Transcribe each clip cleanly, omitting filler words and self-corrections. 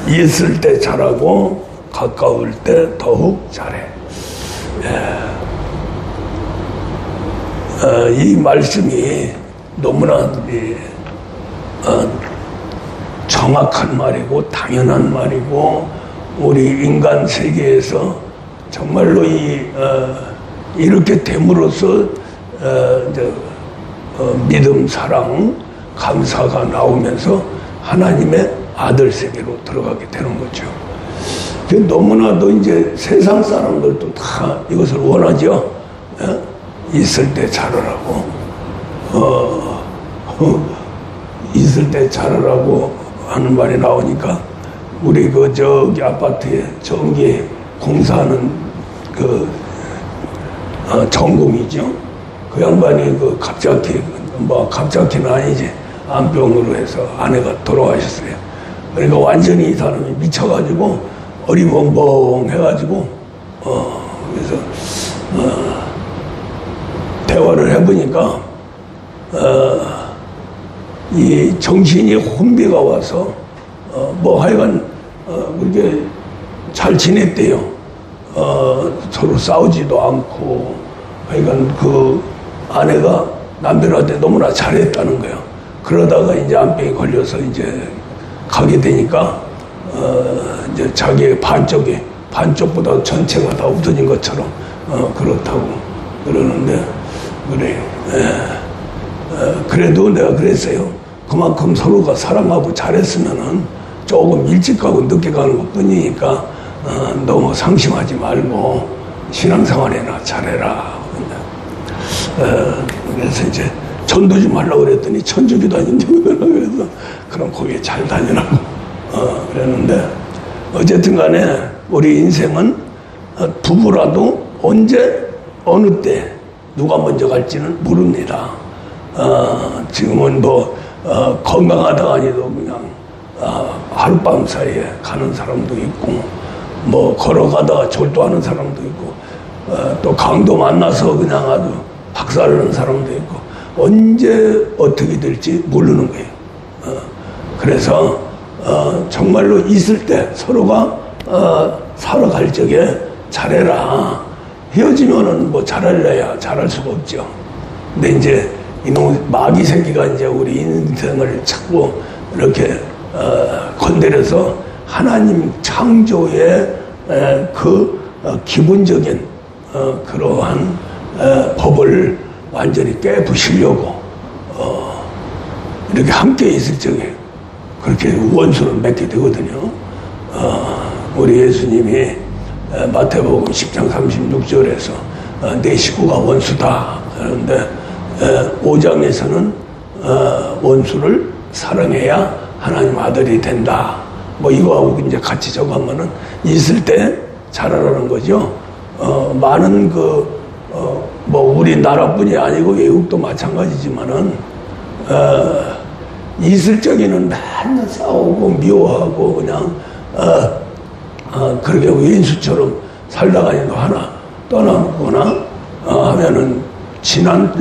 있을 때 잘하고 가까울 때 더욱 잘해. 이 말씀이 너무나 정확한 말이고 당연한 말이고 우리 인간 세계에서 정말로 이렇게 됨으로써 믿음, 사랑, 감사가 나오면서 하나님의 아들 세계로 들어가게 되는 거죠. 너무나도 이제 세상 사람들도 다 이것을 원하죠. 있을 때 잘하라고, 있을 때 잘하라고 하는 말이 나오니까 우리 저기 아파트에 전기 공사하는 전공이죠. 그 양반이 갑자기는 아니지. 암병으로 해서 아내가 돌아가셨어요. 그러니까 완전히 이 사람이 미쳐가지고 어리벙벙 해가지고 그래서 대화를 해보니까 이 정신이 혼비가 와서 하여간 그렇게 잘 지냈대요. 서로 싸우지도 않고 하여간 그 아내가 남들한테 너무나 잘했다는 거예요. 그러다가 이제 암병이 걸려서 이제 가게 되니까 이제 자기의 반쪽보다 전체가 다 없어진 것처럼 그렇다고 그러는데 그래요. 그래도 내가 그랬어요. 그만큼 서로가 사랑하고 잘했으면은 조금 일찍 가고 늦게 가는 것 뿐이니까 너무 상심하지 말고 신앙생활이나 잘해라. 그래서 이제 전도 좀 하려고 그랬더니 천주교 다닌다고 그래서 그럼 거기에 잘 다니라고 그랬는데 어쨌든 간에 우리 인생은 부부라도 언제 어느 때 누가 먼저 갈지는 모릅니다. 지금은 건강하다가 아니도 그냥 하룻밤 사이에 가는 사람도 있고 걸어가다가 졸도하는 사람도 있고 또 강도 만나서 그냥 아주 박살나는 사람도 있고 언제 어떻게 될지 모르는 거예요. 그래서 정말로 있을 때 서로가 살아갈 적에 잘해라. 헤어지면은 잘하려야 잘할 수가 없죠. 근데 이제 이놈 마귀 새끼가 이제 우리 인생을 자꾸 이렇게 건드려서 하나님 창조의 기본적인 그러한 법을 완전히 깨부시려고 이렇게 함께 있을 적에 그렇게 원수를 맺게 되거든요. 우리 예수님이 마태복음 10장 36절에서 내 식구가 원수다. 그런데 5장에서는 원수를 사랑해야 하나님 아들이 된다. 이거하고 이제 같이 적으면은 있을 때 잘하라는 거죠. 많은 우리나라뿐이 아니고 외국도 마찬가지지만은 있을 적에는 맨날 싸우고 미워하고 그냥 그렇게 왼수처럼 살다가 하나 떠나거나 하면은 지난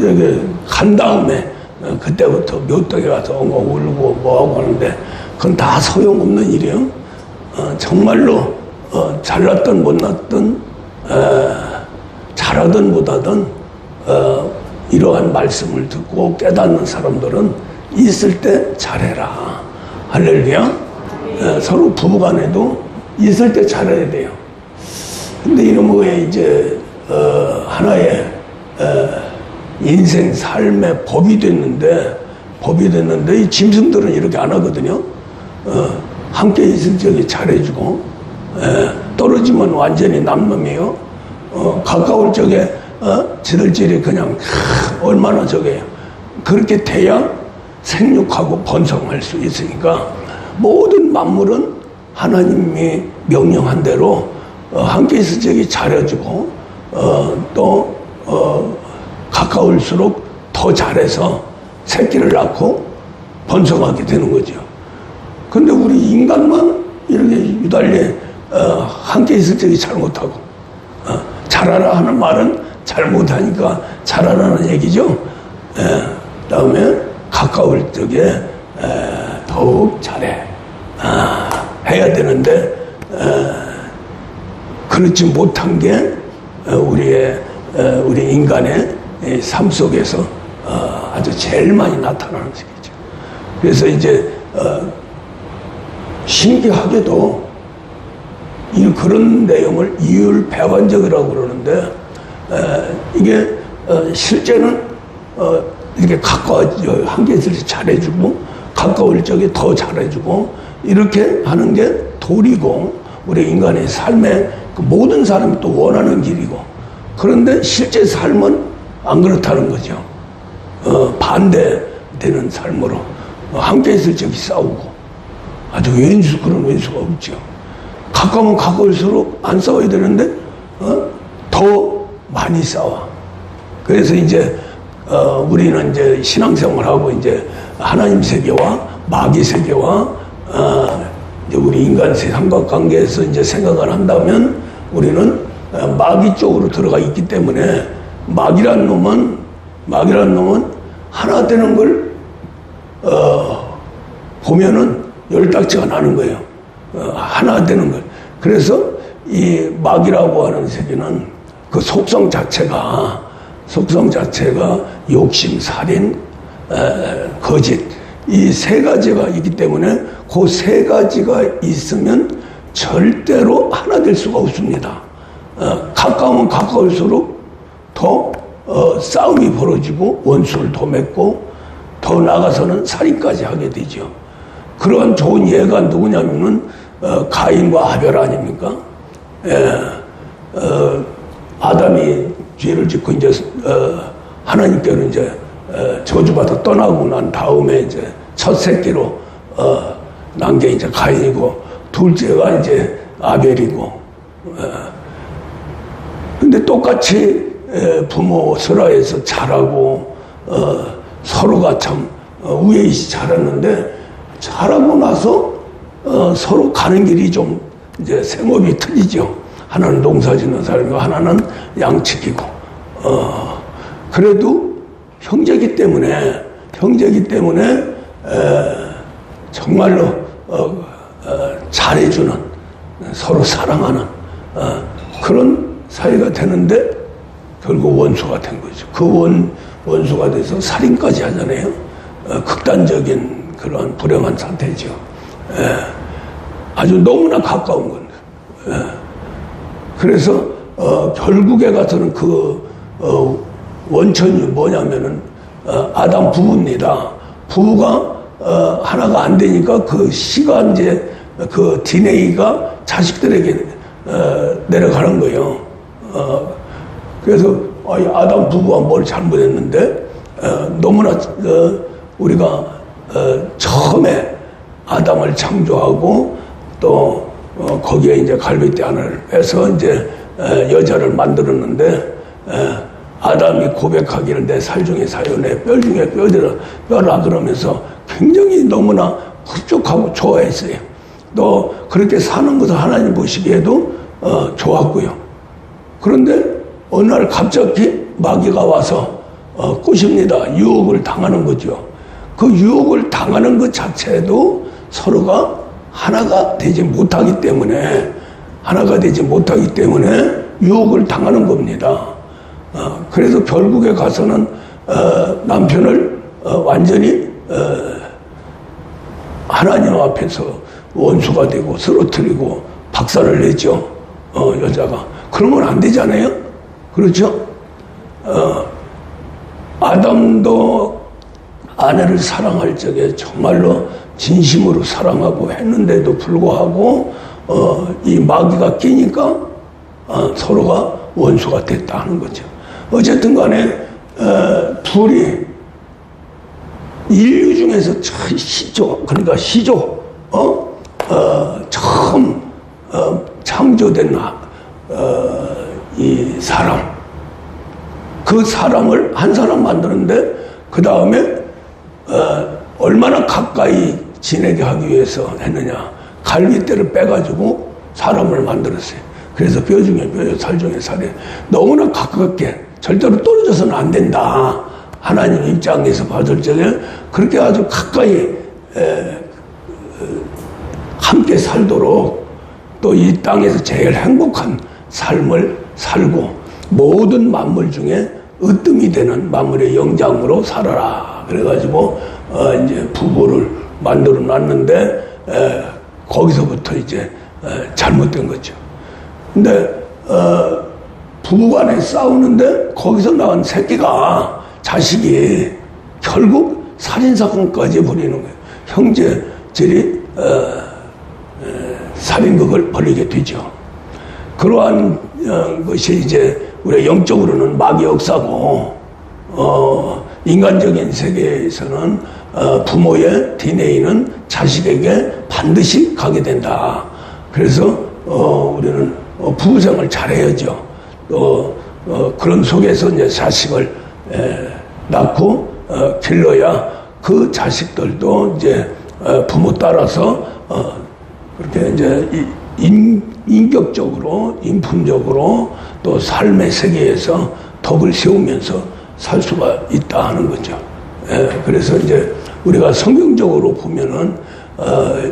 간 다음에 그때부터 묘떡에 가서 엉엉 울고 뭐하고 하는데 그건 다 소용없는 일이에요. 정말로 잘났든 못났든 잘하든 못하든 이러한 말씀을 듣고 깨닫는 사람들은 있을 때 잘해라. 할렐루야. 서로 부부간에도 있을 때 잘해야 돼요. 근데 이놈의 이제 하나의 인생 삶의 법이 됐는데 이 짐승들은 이렇게 안 하거든요. 함께 있을 적에 잘해주고 떨어지면 완전히 남놈이에요. 가까울 적에 지들끼리 그냥 얼마나 저게 그렇게 돼야 생육하고 번성할 수 있으니까 모든 만물은 하나님이 명령한 대로 함께 있을 적에 잘해주고 또 가까울수록 더 잘해서 새끼를 낳고 번성하게 되는 거죠. 근데 우리 인간만 이렇게 유달리 함께 있을 적에 잘 못하고 잘하라 하는 말은 잘 못하니까 잘하라는 얘기죠. 다음에 가까울 적에 더욱 잘해. 해야 되는데 그렇지 못한 게 우리 인간의 삶 속에서 아주 제일 많이 나타나는 것이죠. 그래서 이제 신기하게도 그런 내용을 이율배반적이라고 그러는데 이게 실제는 이렇게 함께 있을 때 잘해주고 가까울 적에 더 잘해주고 이렇게 하는 게 도리고 우리 인간의 삶의 그 모든 사람이 또 원하는 길이고 그런데 실제 삶은 안 그렇다는 거죠. 반대되는 삶으로 함께 있을 적에 싸우고 아주 그런 왼수가 없죠. 가까우면 가까울수록 안 싸워야 되는데 더 많이 싸워. 그래서 이제 우리는 이제 신앙생활하고 이제 하나님 세계와 마귀 세계와 이제 우리 인간 삼각관계에서 이제 생각을 한다면 우리는 마귀 쪽으로 들어가 있기 때문에 마귀란 놈은 하나 되는 걸 보면은 열딱지가 나는 거예요. 하나 되는 걸. 그래서 이 마귀라고 하는 세계는 그 속성 자체가 욕심, 살인, 거짓 이 세 가지가 있기 때문에 그 세 가지가 있으면 절대로 하나 될 수가 없습니다. 가까우면 가까울수록 더 싸움이 벌어지고 원수를 더 맺고 더 나가서는 살인까지 하게 되죠. 그러한 좋은 예가 누구냐면은 가인과 하벨 아닙니까? 아담이 죄를 짓고 이제 하나님께로 이제 저주받아 떠나고 난 다음에 이제 첫 새끼로 난 게 이제 가인이고 둘째가 이제 아벨이고 근데 똑같이 부모 설화에서 자라고 서로가 참 우애이시 자랐는데 자라고 나서 서로 가는 길이 좀 이제 생업이 틀리죠. 하나는 농사 짓는 사람이고 하나는 양치기고 그래도 형제기 때문에 정말로 잘해주는 서로 사랑하는 그런 사이가 되는데 결국 원수가 된 거죠. 그 원수가 돼서 살인까지 하잖아요. 극단적인 그런 불행한 상태죠. 아주 너무나 가까운 건데. 그래서 결국에 가서는 그 원천이 뭐냐면은 아담 부부입니다. 부부가 하나가 안 되니까 그 씨가 이제 그 DNA가 자식들에게 내려가는 거예요. 그래서 아담 부부가 뭘 잘못했는데 너무나 우리가 처음에 아담을 창조하고 또 거기에 이제 갈빗대 안을 빼서 이제 여자를 만들었는데 아담이 고백하기를 내 살 중에 사요 내 뼈 중에 뼈라 그러면서 굉장히 너무나 흡족하고 좋아했어요. 또 그렇게 사는 것을 하나님 보시기에도 좋았고요. 그런데 어느 날 갑자기 마귀가 와서 꼬십니다. 유혹을 당하는 거죠. 그 유혹을 당하는 것 자체도 서로가 하나가 되지 못하기 때문에 유혹을 당하는 겁니다. 그래서 결국에 가서는 남편을 완전히 하나님 앞에서 원수가 되고 쓰러뜨리고 박살을 내죠. 여자가. 그러면 안 되잖아요. 그렇죠? 아담도 아내를 사랑할 적에 정말로 진심으로 사랑하고 했는데도 불구하고 이 마귀가 끼니까 서로가 원수가 됐다 하는 거죠. 어쨌든 간에 둘이 인류 중에서 시조 처음 창조된 이 사람 그 사람을 한 사람 만드는데 그 다음에 얼마나 가까이 지내게 하기 위해서 했느냐. 갈빗대를 빼가지고 사람을 만들었어요. 그래서 뼈 중에 뼈요, 살 중에 살이 너무나 가깝게 절대로 떨어져서는 안 된다. 하나님 입장에서 봤을 적에 그렇게 아주 가까이 함께 살도록 또 이 땅에서 제일 행복한 삶을 살고 모든 만물 중에 으뜸이 되는 만물의 영장으로 살아라. 그래가지고 이제 부부를 만들어 놨는데 거기서부터 이제 잘못된 거죠. 근데 부부간에 싸우는데 거기서 나온 새끼가 자식이 결국 살인사건까지 벌이는 거예요. 형제들이 살인극을 벌이게 되죠. 그러한 것이 이제 우리 영적으로는 마귀 역사고 인간적인 세계에서는 부모의 DNA는 자식에게 반드시 가게 된다. 그래서 우리는 부부생활 잘해야죠. 또 그런 속에서 이제 자식을 낳고 길러야 그 자식들도 이제 부모 따라서 그렇게 이제 인격적으로, 인품적으로 또 삶의 세계에서 덕을 세우면서 살 수가 있다 하는 거죠. 그래서 이제 우리가 성경적으로 보면은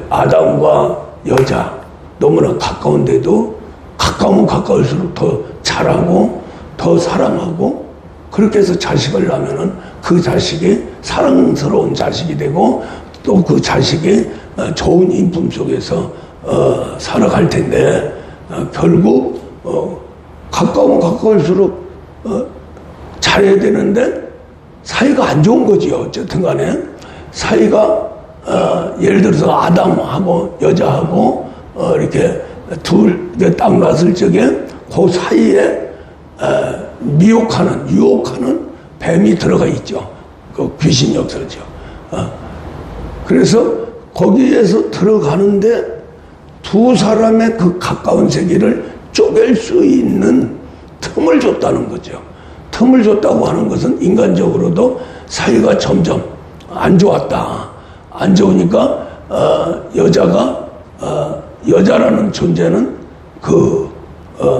아담과 여자 너무나 가까운데도 가까우면 가까울수록 더 잘하고 더 사랑하고 그렇게 해서 자식을 낳으면은 그 자식이 사랑스러운 자식이 되고 또 그 자식이 좋은 인품 속에서 살아갈 텐데 결국 가까우면 가까울수록 잘해야 되는데 사이가 안 좋은 거지요. 어쨌든 간에 사이가 예를 들어서 아담하고 여자하고 이렇게 둘 딱 놨을 적에 그 사이에 미혹하는 유혹하는 뱀이 들어가 있죠. 그 귀신 역사죠. 그래서 거기에서 들어가는데 두 사람의 그 가까운 세계를 쪼갤 수 있는 틈을 줬다는 거죠. 틈을 줬다고 하는 것은 인간적으로도 사이가 점점 안 좋았다. 안 좋으니까 여자가 여자라는 존재는 그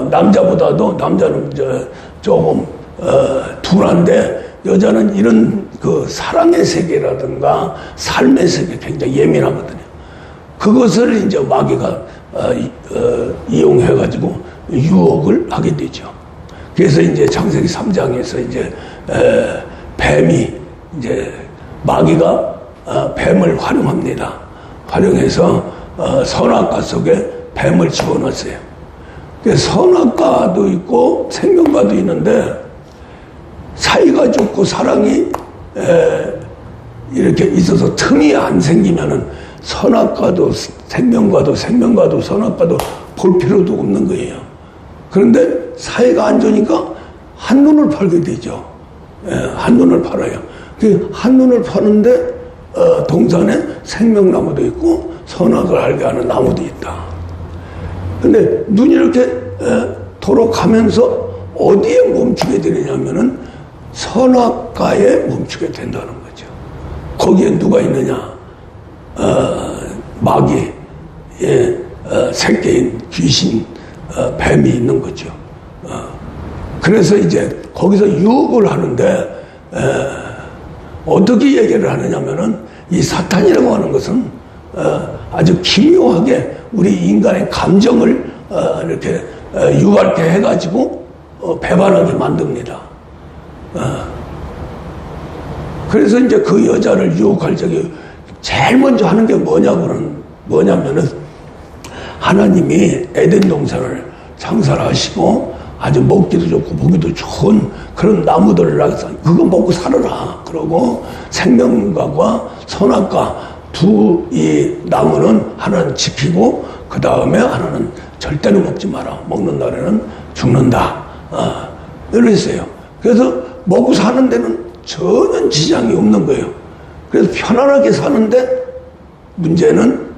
남자보다도 남자는 조금 둔한데 여자는 이런 그 사랑의 세계라든가 삶의 세계 굉장히 예민하거든요. 그것을 이제 마귀가 이용해가지고 유혹을 하게 되죠. 그래서 이제 창세기 3장에서 이제 뱀이 이제 마귀가 뱀을 활용합니다. 활용해서 선악과 속에 뱀을 집어넣었어요. 선악과도 있고 생명과도 있는데 사이가 좋고 사랑이 이렇게 있어서 틈이 안 생기면은 선악과도 생명과도 생명과도 선악과도 볼 필요도 없는 거예요. 그런데 사이가 안 좋으니까 한눈을 팔게 되죠. 한눈을 팔아요. 그 한눈을 파는데 동산에 생명나무도 있고 선악을 알게 하는 나무도 있다. 근데 눈이 이렇게 돌아가면서 어디에 멈추게 되느냐면은 선악과에 멈추게 된다는 거죠. 거기에 누가 있느냐? 마귀의 새끼인 귀신, 뱀이 있는 거죠. 그래서 이제 거기서 유혹을 하는데 어떻게 얘기를 하느냐면은 이 사탄이라고 하는 것은 아주 기묘하게 우리 인간의 감정을 이렇게 유발케 해가지고 배반하게 만듭니다. 그래서 이제 그 여자를 유혹할 적에 제일 먼저 하는 게 뭐냐면은 하나님이 에덴 동산을 창설을 하시고 아주 먹기도 좋고 보기도 좋은 그런 나무들을 낳아서 그거 먹고 살아라. 그러고 생명과와 선악과 두 이 나무는 하나는 지키고 그 다음에 하나는 절대로 먹지 마라. 먹는 날에는 죽는다. 이랬어요. 그래서 먹고 사는 데는 전혀 지장이 없는 거예요. 그래서 편안하게 사는데 문제는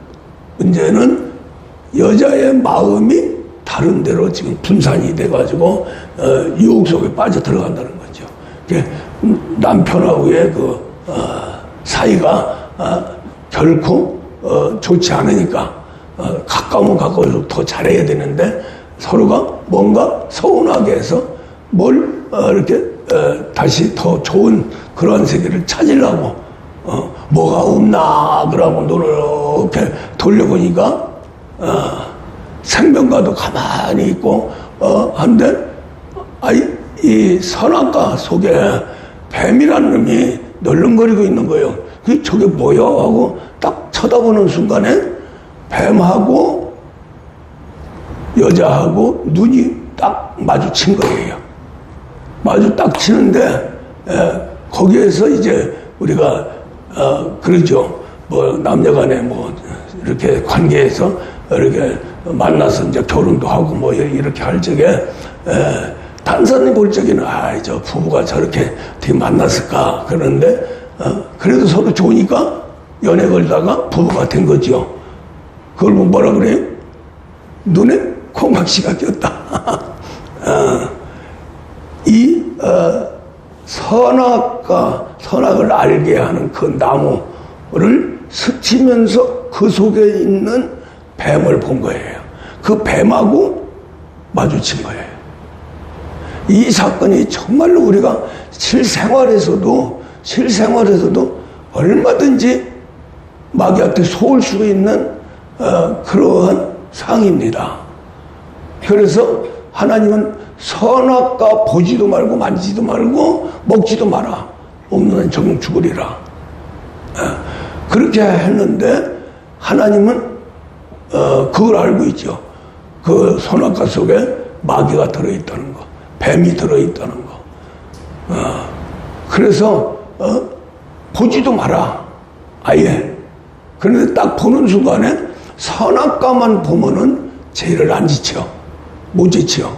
여자의 마음이 다른 데로 지금 분산이 돼가지고 유혹 속에 빠져 들어간다는 거죠. 남편하고의 그 사이가 결코 좋지 않으니까 가까우면 가까울수록 더 잘해야 되는데 서로가 뭔가 서운하게 해서 뭘 이렇게 다시 더 좋은 그런 세계를 찾으려고 뭐가 없나 그러고 눈을 이렇게 돌려보니까 생명과도 가만히 있고 한데 이 선악과 속에 뱀이라는 놈이 널렁거리고 있는 거예요. 저게 뭐야 하고 딱 쳐다보는 순간에 뱀하고 여자하고 눈이 딱 마주친 거예요. 마주 딱 치는데 거기에서 이제 우리가 그러죠. 뭐 남녀간에 뭐 이렇게 관계에서 이렇게 만나서 이제 결혼도 하고 뭐 이렇게 할 적에 단순히 볼 적에는 저 부부가 저렇게 어떻게 만났을까 그러는데 그래도 서로 좋으니까 연애 걸다가 부부가 된 거죠. 그걸 뭐라 그래요? 눈에 콩깍지가 꼈다. 이 선악을 알게 하는 그 나무를 스치면서 그 속에 있는 뱀을 본 거예요. 그 뱀하고 마주친 거예요. 이 사건이 정말로 우리가 실생활에서도 얼마든지 마귀한테 속을 수 있는 그러한 상입니다. 그래서 하나님은 선악과 보지도 말고 만지지도 말고 먹지도 마라. 먹는 정 죽으리라. 그렇게 했는데 하나님은 그걸 알고 있죠. 그 선악과 속에 마귀가 들어있다는 거, 뱀이 들어있다는 거. 그래서 보지도 마라. 아예. 그런데 딱 보는 순간에 선악과만 보면은 죄를 안 지쳐. 못 지쳐.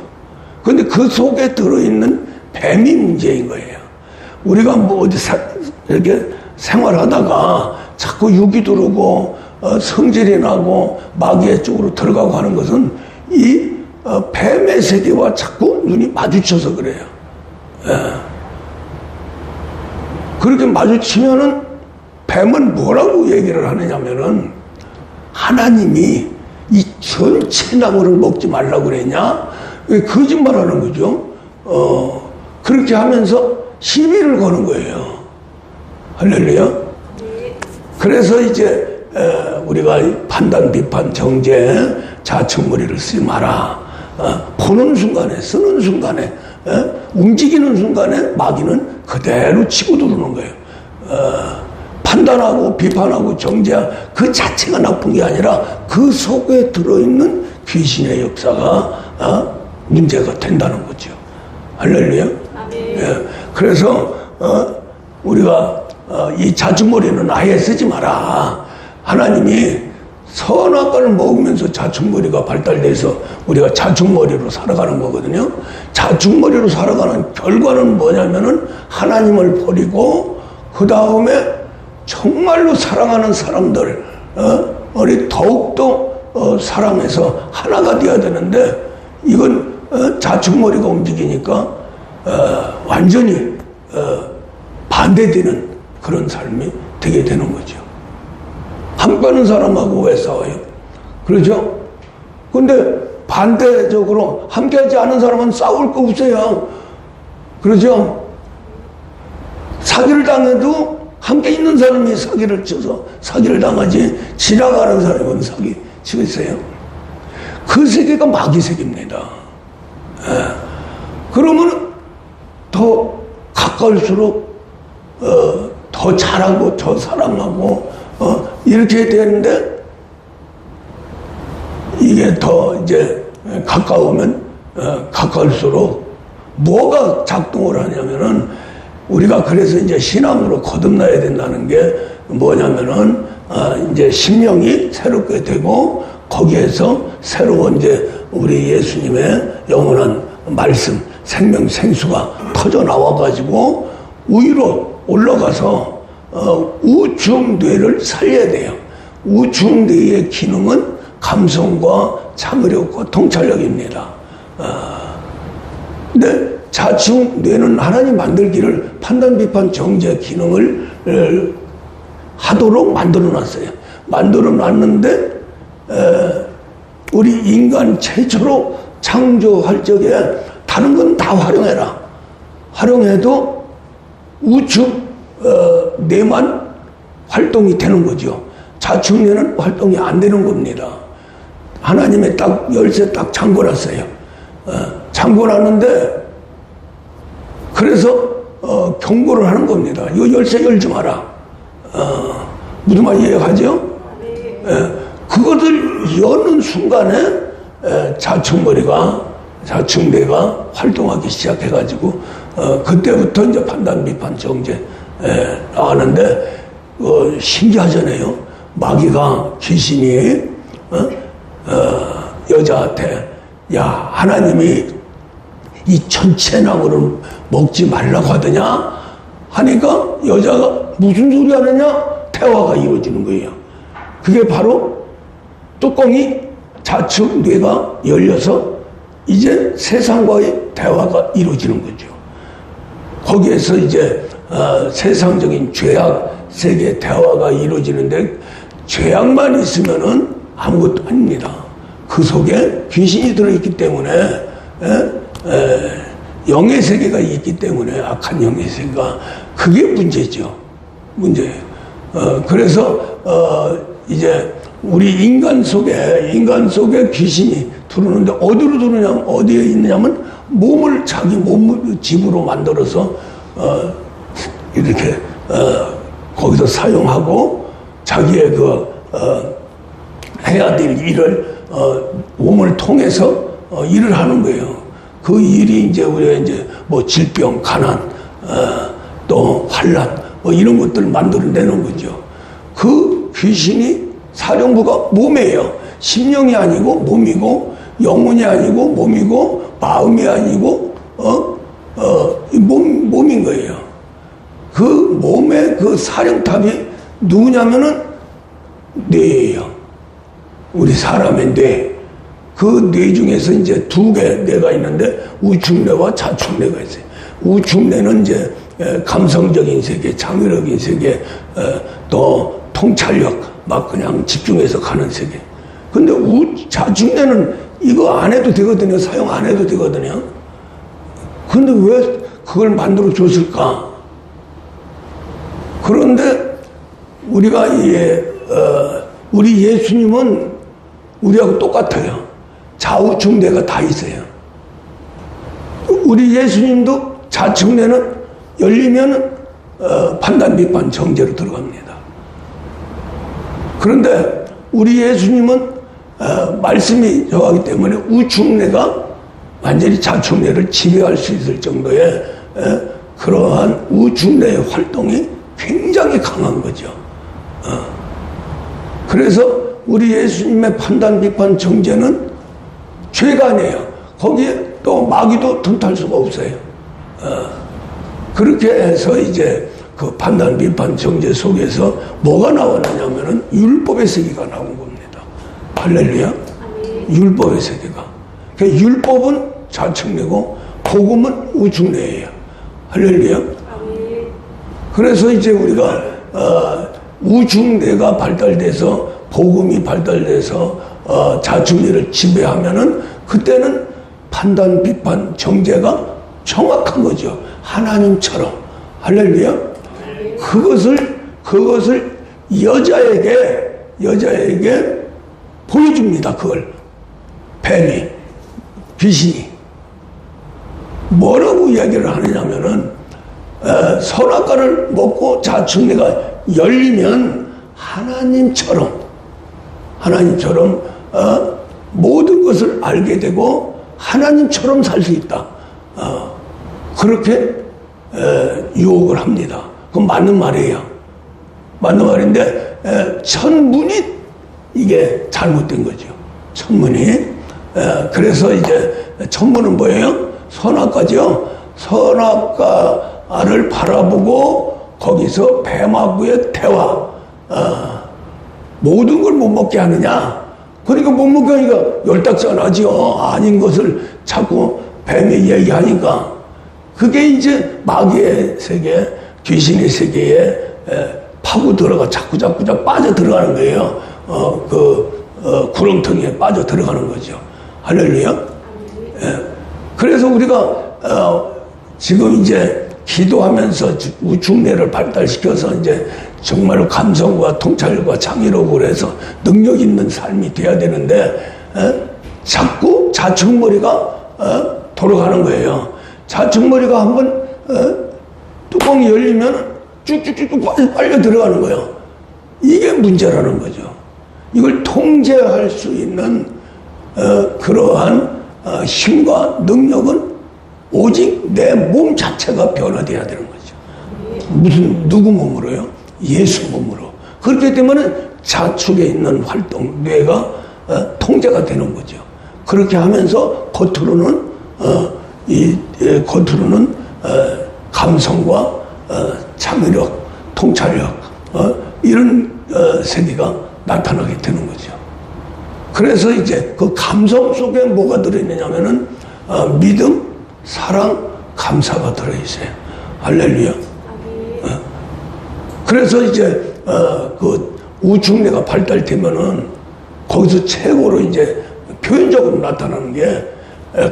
근데 그 속에 들어있는 뱀이 문제인 거예요. 우리가 뭐 어디 이렇게 생활하다가 자꾸 육이 들어오고 성질이 나고 마귀의 쪽으로 들어가고 하는 것은 이 뱀의 세계와 자꾸 눈이 마주쳐서 그래요. 그렇게 마주치면은 뱀은 뭐라고 얘기를 하느냐면은 하나님이 이 전체 나무를 먹지 말라고 그랬냐? 거짓말 하는 거죠. 그렇게 하면서 시비를 거는 거예요. 할렐루야. 그래서 이제 우리가 판단, 비판, 정죄, 자충머리를 쓰지 마라. 보는 순간에, 쓰는 순간에, 움직이는 순간에 마귀는 그대로 치고 들어오는 거예요. 판단하고 비판하고 정죄 그 자체가 나쁜 게 아니라 그 속에 들어있는 귀신의 역사가 문제가 된다는 거죠. 할렐루야. 그래서 우리가 이 자충머리는 아예 쓰지 마라. 하나님이 선악과를 먹으면서 자충머리가 발달돼서 우리가 자충머리로 살아가는 거거든요. 자충머리로 살아가는 결과는 뭐냐면은 하나님을 버리고 그 다음에 정말로 사랑하는 사람들 우리 더욱더 사랑해서 하나가 되어야 되는데 이건 자충머리가 움직이니까 완전히 반대되는 그런 삶이 되게 되는 거죠. 함께하는 사람하고 왜 싸워요? 그렇죠? 근데 반대적으로 함께하지 않은 사람은 싸울 거 없어요. 그렇죠? 사기를 당해도 함께 있는 사람이 사기를 쳐서 사기를 당하지 지나가는 사람은 사기 치겠어요? 그 세계가 마귀 세계입니다. 그러면 더 가까울수록 더 잘하고 더 사랑하고 이렇게 되는데 이게 더 이제 가까우면 가까울수록 뭐가 작동을 하냐면은 우리가 그래서 이제 신앙으로 거듭나야 된다는 게 뭐냐면은 이제 심령이 새롭게 되고 거기에서 새로운 이제 우리 예수님의 영원한 말씀 생명 생수가 터져 나와 가지고 위로 올라가서 우중뇌를 살려야 돼요. 우중뇌의 기능은 감성과 참으력과 통찰력입니다. 근데 자충뇌는 하나님 만들기를 판단, 비판, 정죄 기능을 하도록 만들어놨어요. 만들어놨는데 우리 인간 최초로 창조할 적에 다른 건 다 활용해라. 활용해도 우측 뇌만 활동이 되는 거죠. 자충뇌는 활동이 안 되는 겁니다. 하나님의 딱 열쇠 딱 잠궈놨어요. 잠궈놨는데 그래서 경고를 하는 겁니다. 이거 열쇠 열지 마라. 무슨 말 이해하죠? 그것을 여는 순간에 자충내가 활동하기 시작해가지고 그때부터 이제 판단, 비판, 정죄 나가는데 신기하잖아요. 마귀가 귀신이 여자한테 야 하나님이 이 천체 나무를 먹지 말라고 하더냐 하니까 여자가 무슨 소리 하느냐 대화가 이루어지는 거예요. 그게 바로 뚜껑이 좌측 뇌가 열려서 이제 세상과의 대화가 이루어지는 거죠. 거기에서 이제 세상적인 죄악 세계 대화가 이루어지는데 죄악만 있으면은 아무것도 아닙니다. 그 속에 귀신이 들어있기 때문에 영의 세계가 있기 때문에 악한 영의 세계가 그게 문제죠. 문제예요. 그래서 이제 우리 인간 속에 귀신이 들어오는데 어디로 들어오냐면 어디에 있느냐면 몸을 자기 몸을 집으로 만들어서 이렇게 거기서 사용하고 자기의 해야 될 일을 몸을 통해서 일을 하는 거예요. 그 일이 이제 우리가 이제 뭐 질병, 가난, 또 환란 뭐 이런 것들을 만들어내는 거죠. 그 귀신이 사령부가 몸이에요. 심령이 아니고 몸이고 영혼이 아니고 몸이고 마음이 아니고 몸인 거예요. 그 몸의 그 사령탑이 누구냐면은 뇌예요. 우리 사람의 뇌. 그 뇌 중에서 이제 두 개 뇌가 있는데 우측뇌와 좌측뇌가 있어요. 우측뇌는 이제 감성적인 세계, 창의력인 세계, 또 통찰력, 막 그냥 집중해서 가는 세계. 근데 좌측뇌는 이거 안 해도 되거든요. 사용 안 해도 되거든요. 근데 왜 그걸 만들어 줬을까? 그런데 우리가 우리 예수님은 우리하고 똑같아요. 좌우측뇌가 다 있어요. 우리 예수님도 좌측뇌는 열리면 판단, 비판, 정죄로 들어갑니다. 그런데 우리 예수님은 말씀이 저하기 때문에 우측뇌가 완전히 좌측뇌를 지배할 수 있을 정도의 그러한 우측뇌의 활동이 굉장히 강한 거죠. 그래서 우리 예수님의 판단, 비판, 정죄는 죄가 아니에요. 거기에 또 마귀도 틈탈 수가 없어요. 그렇게 해서 이제 그 판단, 비판, 정죄 속에서 뭐가 나왔느냐면은 율법의 세계가 나온 겁니다. 할렐루야. 율법의 세계가. 그러니까 율법은 좌측뇌고 복음은 우측뇌예요. 할렐루야. 그래서 이제 우리가 우측뇌가 발달돼서 복음이 발달돼서 좌측뇌를 지배하면은 그때는 판단, 비판, 정죄가 정확한 거죠. 하나님처럼. 할렐루야. 그것을 여자에게 보여줍니다. 그걸. 뱀이, 귀신이. 뭐라고 이야기를 하느냐면은, 선악과를 먹고 좌측뇌가 열리면 하나님처럼 모든 것을 알게 되고 하나님처럼 살 수 있다. 그렇게 유혹을 합니다. 그건 맞는 말이에요. 맞는 말인데 천문이 이게 잘못된 거죠. 천문이. 그래서 이제 천문은 뭐예요? 선악과죠. 선악과를 바라보고 거기서 뱀하고의 대화. 모든 걸 못 먹게 하느냐? 그러니까 못 먹게 하니까 열딱지나지요. 아닌 것을 자꾸 뱀이 얘기하니까 그게 이제 마귀의 세계, 귀신의 세계에 파고 들어가 자꾸 빠져 들어가는 거예요. 구렁텅이에 빠져 들어가는 거죠. 할렐루야. 그래서 우리가 지금 이제 기도하면서 우측뇌를 발달시켜서 이제 정말 감성과 통찰력과 창의력으로 해서 능력 있는 삶이 돼야 되는데 자꾸 좌측머리가 돌아가는 거예요. 좌측머리가 한번 뚜껑이 열리면 쭉쭉쭉 빨려 들어가는 거예요. 이게 문제라는 거죠. 이걸 통제할 수 있는 그러한 힘과 능력은 오직 내 몸 자체가 변화돼야 되는 거죠. 누구 몸으로요? 예수 몸으로. 그렇기 때문에 좌측에 있는 활동, 뇌가 통제가 되는 거죠. 그렇게 하면서 겉으로는 감성과 창의력, 통찰력 이런 세계가 나타나게 되는 거죠. 그래서 이제 그 감성 속에 뭐가 들어있느냐면은 믿음, 사랑, 감사가 들어있어요. 할렐루야. 그래서 이제 그 우측뇌가 발달되면은 거기서 최고로 이제 표현적으로 나타나는 게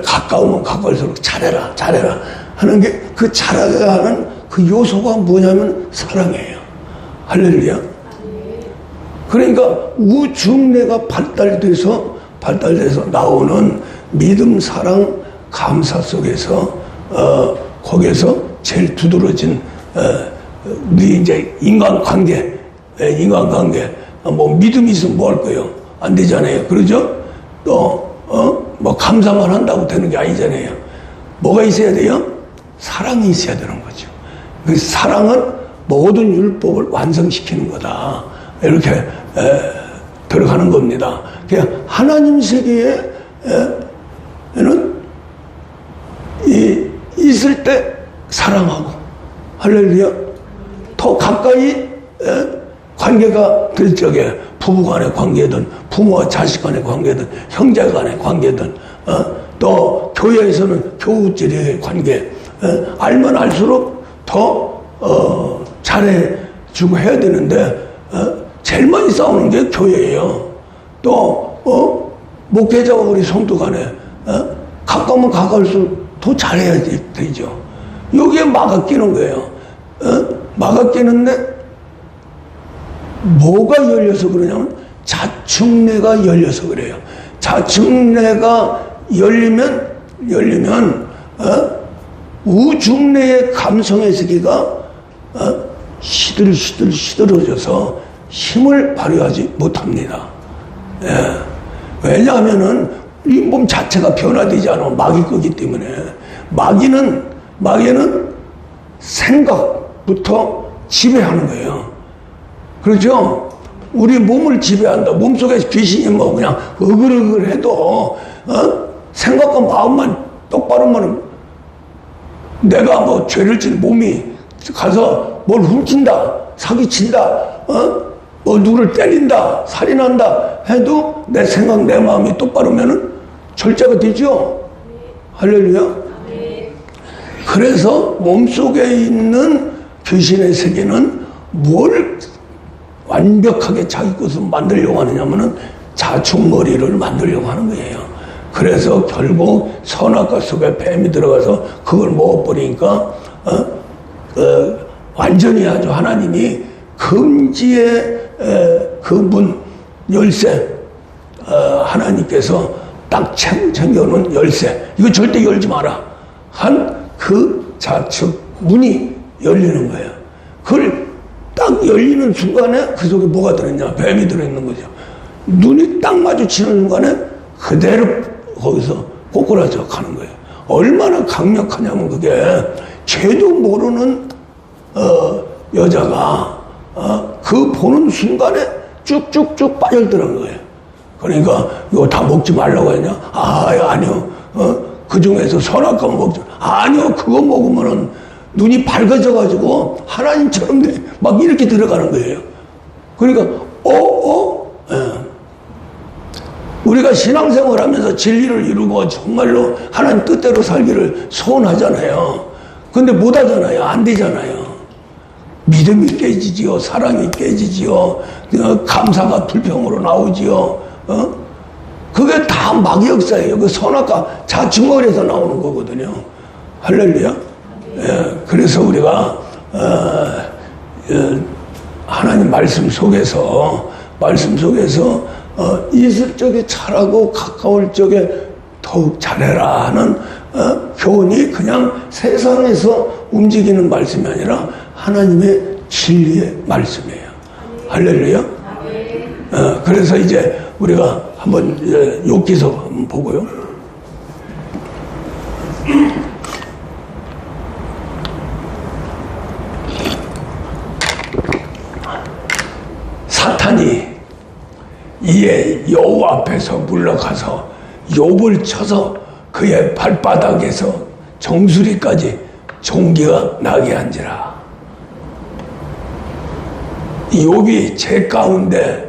가까우면 가까울수록 잘해라 하는 게, 그 잘하게 하는 그 요소가 뭐냐면 사랑이에요. 할렐루야. 그러니까 우측뇌가 발달돼서 나오는 믿음, 사랑, 감사 속에서 거기에서 제일 두드러진 우리 이제 인간관계, 뭐 믿음이 있으면 뭐 할 거예요? 안 되잖아요. 그러죠? 또 뭐 감사만 한다고 되는 게 아니잖아요. 뭐가 있어야 돼요? 사랑이 있어야 되는 거죠. 그 사랑은 모든 율법을 완성시키는 거다. 이렇게 들어가는 겁니다. 그냥 하나님 세계에는 있을 때 사랑하고, 할렐루야, 더 가까이 관계가 될 적에 부부 간의 관계든 부모와 자식 간의 관계든 형제 간의 관계든 또 교회에서는 교우들의 관계, 알면 알수록 더 잘해주고 해야 되는데 제일 많이 싸우는 게 교회예요. 또 목회자와 우리 성도 간에 가까우면 가까울수록 더 잘해야 되죠. 여기에 막아 끼는 거예요. 막아 끼는데 뭐가 열려서 그러냐면 좌측뇌가 열려서 그래요. 좌측뇌가 열리면 우측뇌의 감성의 세계가 시들어져서 힘을 발휘하지 못합니다. 왜냐하면은 이 몸 자체가 변화되지 않으면 막이 끄기 때문에. 마귀는 생각부터 지배하는 거예요. 그렇죠? 우리 몸을 지배한다. 몸속에 귀신이 뭐 그냥 어글어글해도 생각과 마음만 똑바로만, 내가 뭐 죄를 진 몸이 가서 뭘 훔친다, 사기친다, 뭐 누구를 때린다, 살인한다 해도 내 생각, 내 마음이 똑바로면은 절제가 되죠. 할렐루야. 그래서 몸속에 있는 귀신의 세계는 뭘 완벽하게 자기 것을 만들려고 하느냐면은 좌측머리를 만들려고 하는 거예요. 그래서 결국 선악과 속에 뱀이 들어가서 그걸 먹어버리니까 완전히 아주 하나님이 금지의 그 문 열쇠, 하나님께서 딱 챙겨놓은 열쇠, 이거 절대 열지 마라 한 그 좌측 문이 열리는 거예요. 그걸 딱 열리는 순간에 그 속에 뭐가 들어있냐? 뱀이 들어있는 거죠. 눈이 딱 마주치는 순간에 그대로 거기서 꼬꾸라져 가는 거예요. 얼마나 강력하냐면 그게 죄도 모르는 여자가 그 보는 순간에 쭉쭉쭉 빠져들어간 거예요. 그러니까 이거 다 먹지 말라고 했냐? 아니요. 그 중에서 선악과 먹지. 아니요. 그거 먹으면은 눈이 밝아져가지고 하나님처럼 막 이렇게 들어가는 거예요. 그러니까 우리가 신앙생활 하면서 진리를 이루고 정말로 하나님 뜻대로 살기를 소원하잖아요. 근데 못 하잖아요. 안 되잖아요. 믿음이 깨지지요. 사랑이 깨지지요. 감사가 불평으로 나오지요. 그게 다 마귀 역사예요. 그 선악과 좌측머리에서 나오는 거거든요. 할렐루야. 그래서 우리가 하나님 말씀 속에서 있을 적에 잘하고 가까울 적에 더욱 잘해라 하는 교훈이 그냥 세상에서 움직이는 말씀이 아니라 하나님의 진리의 말씀이에요. 할렐루야. 그래서 이제 우리가 한번 욥기서 한번 보고요. 사탄이 이에 여호와 앞에서 물러가서 욥을 쳐서 그의 발바닥에서 정수리까지 종기가 나게 한지라. 욥이 재 가운데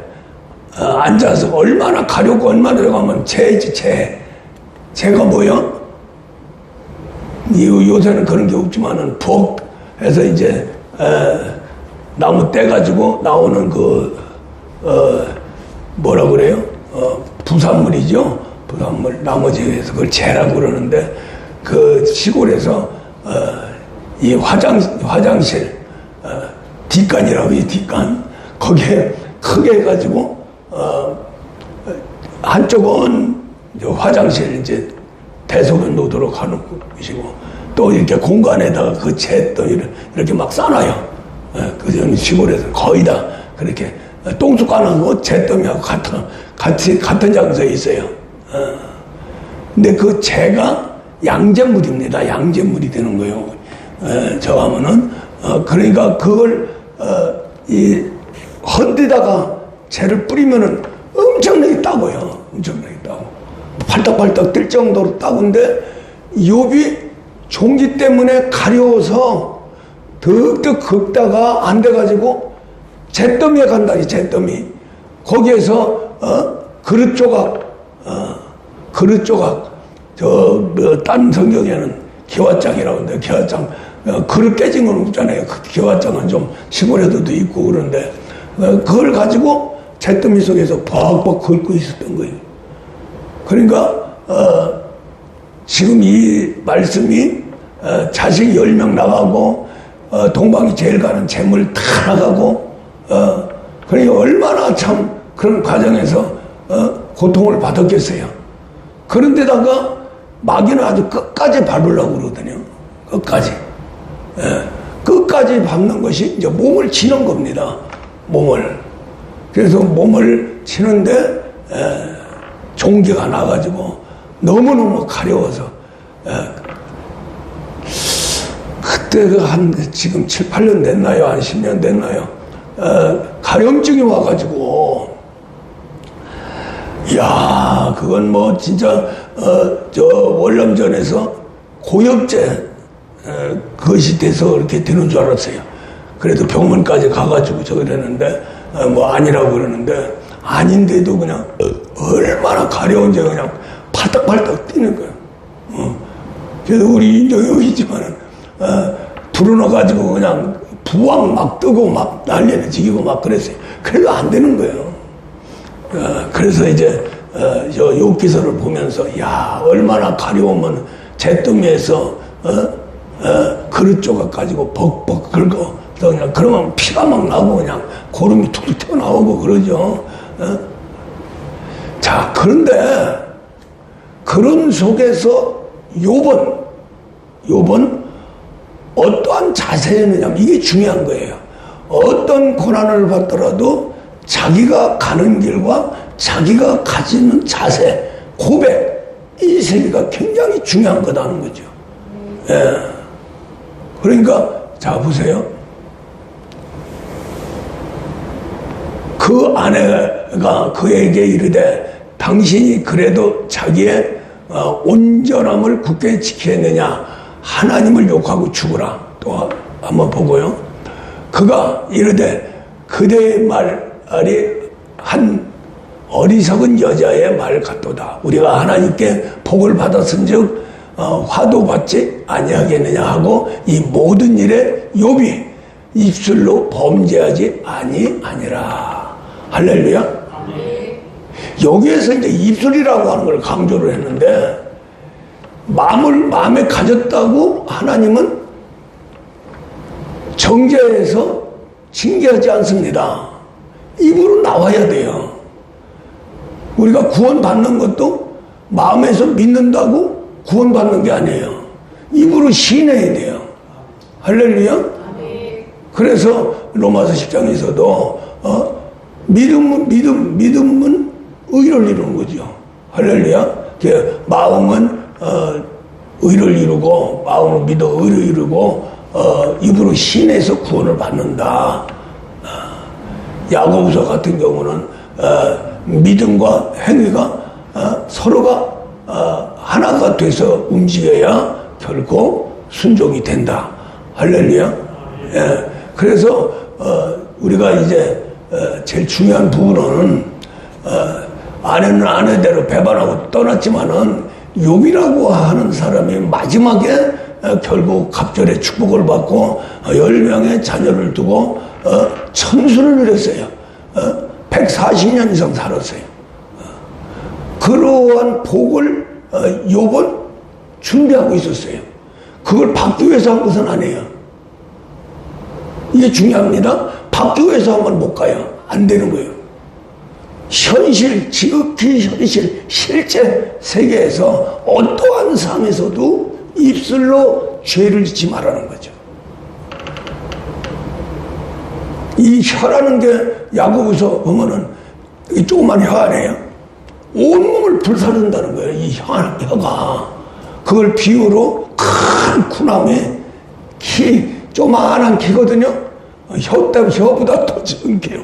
앉아서 얼마나 가려고 얼마나 들어가면 재가 뭐야? 요새는 그런 게 없지만은 부엌에서 이제 나무 떼가지고 나오는 뭐라 그래요? 부산물이죠. 부산물 나머지에서 그걸 재라고 그러는데 그 시골에서 이 화장실 뒷간이라고 이 뒷간 거기에 크게 해가지고 한쪽은 화장실 이제 대속을 놓도록 하는 것이고 또 이렇게 공간에다가 그 재 또 이렇게 막 싸놔요. 그 시골에서 거의 다 그렇게 똥쑥간하고 재더미하고 같은 장소에 있어요. 근데 그 재가 양잿물입니다. 양잿물이 되는 거예요. 저 하면은 그러니까 그걸 헌데다가 재를 뿌리면은 엄청나게 따고요. 엄청나게 따고 팔딱팔딱 뜰 정도로 따군데 욥이 종기 때문에 가려워서 득득 긁다가 안 돼가지고 잿더미에 간다니. 잿더미 거기에서 그릇 조각 다른 성경에는 기와장이라고 하는데 기와장 그릇 깨진 건 없잖아요. 그 기와장은 좀 시골에도 있고 그런데 그걸 가지고 잿더미 속에서 벅벅 긁고 있었던 거예요. 그러니까 지금 이 말씀이 자식 10명 나가고 동방이 제일 가는 재물 다 나가고 그러니까 얼마나 참 그런 과정에서 고통을 받았겠어요. 그런데다가 마귀는 아주 끝까지 밟으려고 그러거든요. 끝까지. 끝까지 밟는 것이 이제 몸을 치는 겁니다. 몸을. 그래서 몸을 치는데 종기가 나가지고 너무너무 가려워서 그때가 한 지금 7, 8년 됐나요? 한 10년 됐나요? 가려움증이 와가지고 이야 그건 뭐 진짜 저 월남전에서 고엽제 그것이 돼서 이렇게 되는 줄 알았어요. 그래도 병원까지 가가지고 저거 그랬는데 뭐 아니라고 그러는데 아닌데도 그냥 얼마나 가려운지 그냥 팔딱팔딱 뛰는 거예요. 그래서 우리 인정이 여기지만은 불어넣어가지고 그냥 부왕 막 뜨고 막 난리를 지기고 막 그랬어요. 그래도 안 되는 거예요. 그래서 이제 저 욥기서를 보면서 야 얼마나 가려우면 잿더미에서 그릇 조각 가지고 벅벅 긁어 그냥 그러면 피가 막 나고 그냥 고름이 툭툭 튀어나오고 그러죠. 자 그런데 그런 속에서 욥은 어떠한 자세였느냐 이게 중요한 거예요. 어떤 고난을 받더라도 자기가 가는 길과 자기가 가지는 자세, 고백 이 세 개가 굉장히 중요한 거다는 거죠. 예. 그러니까 자 보세요. 그 아내가 그에게 이르되 당신이 그래도 자기의 온전함을 굳게 지켰느냐 하나님을 욕하고 죽으라. 또 한번 보고요. 그가 이르되 그대의 말이 한 어리석은 여자의 말 같도다. 우리가 하나님께 복을 받았은즉 화도 받지 아니하겠느냐 하고 이 모든 일에 욥이 입술로 범죄하지 아니하니라. 할렐루야. 여기에서 이제 입술이라고 하는 걸 강조를 했는데 마음에 가졌다고 하나님은 정죄해서 징계하지 않습니다. 입으로 나와야 돼요. 우리가 구원받는 것도 마음에서 믿는다고 구원받는 게 아니에요. 입으로 시인해야 돼요. 할렐루야. 그래서 로마서 10장에서도 믿음은 의를 이루는 거죠. 할렐루야. 마음은 의를 이루고, 마음으로 믿어 의를 이루고, 입으로 신에서 구원을 받는다. 야고보서 같은 경우는 믿음과 행위가 서로가 하나가 돼서 움직여야 결코 순종이 된다. 할렐루야. 예. 그래서 우리가 이제 제일 중요한 부분은 아내는 아내대로 배반하고 떠났지만은 욥이라고 하는 사람이 마지막에 결국 갑절의 축복을 받고 10명의 자녀를 두고 천수를 누렸어요. 140년 이상 살았어요. 그러한 복을 욥은 준비하고 있었어요. 그걸 받기 위해서 한 것은 아니에요. 이게 중요합니다. 받기 위해서 하면 못 가요. 안 되는 거예요. 현실, 지극히 현실, 실제 세계에서 어떠한 삶에서도 입술로 죄를 짓지 말라는 거죠. 이 혀라는 게 야고보서 보면은 이 조그만 혀 아니에요? 온몸을 불사른다는 거예요. 이 혀가. 그걸 비유로 큰 쿠나무에 조그만한 키거든요. 혀보다 더 작은 키요.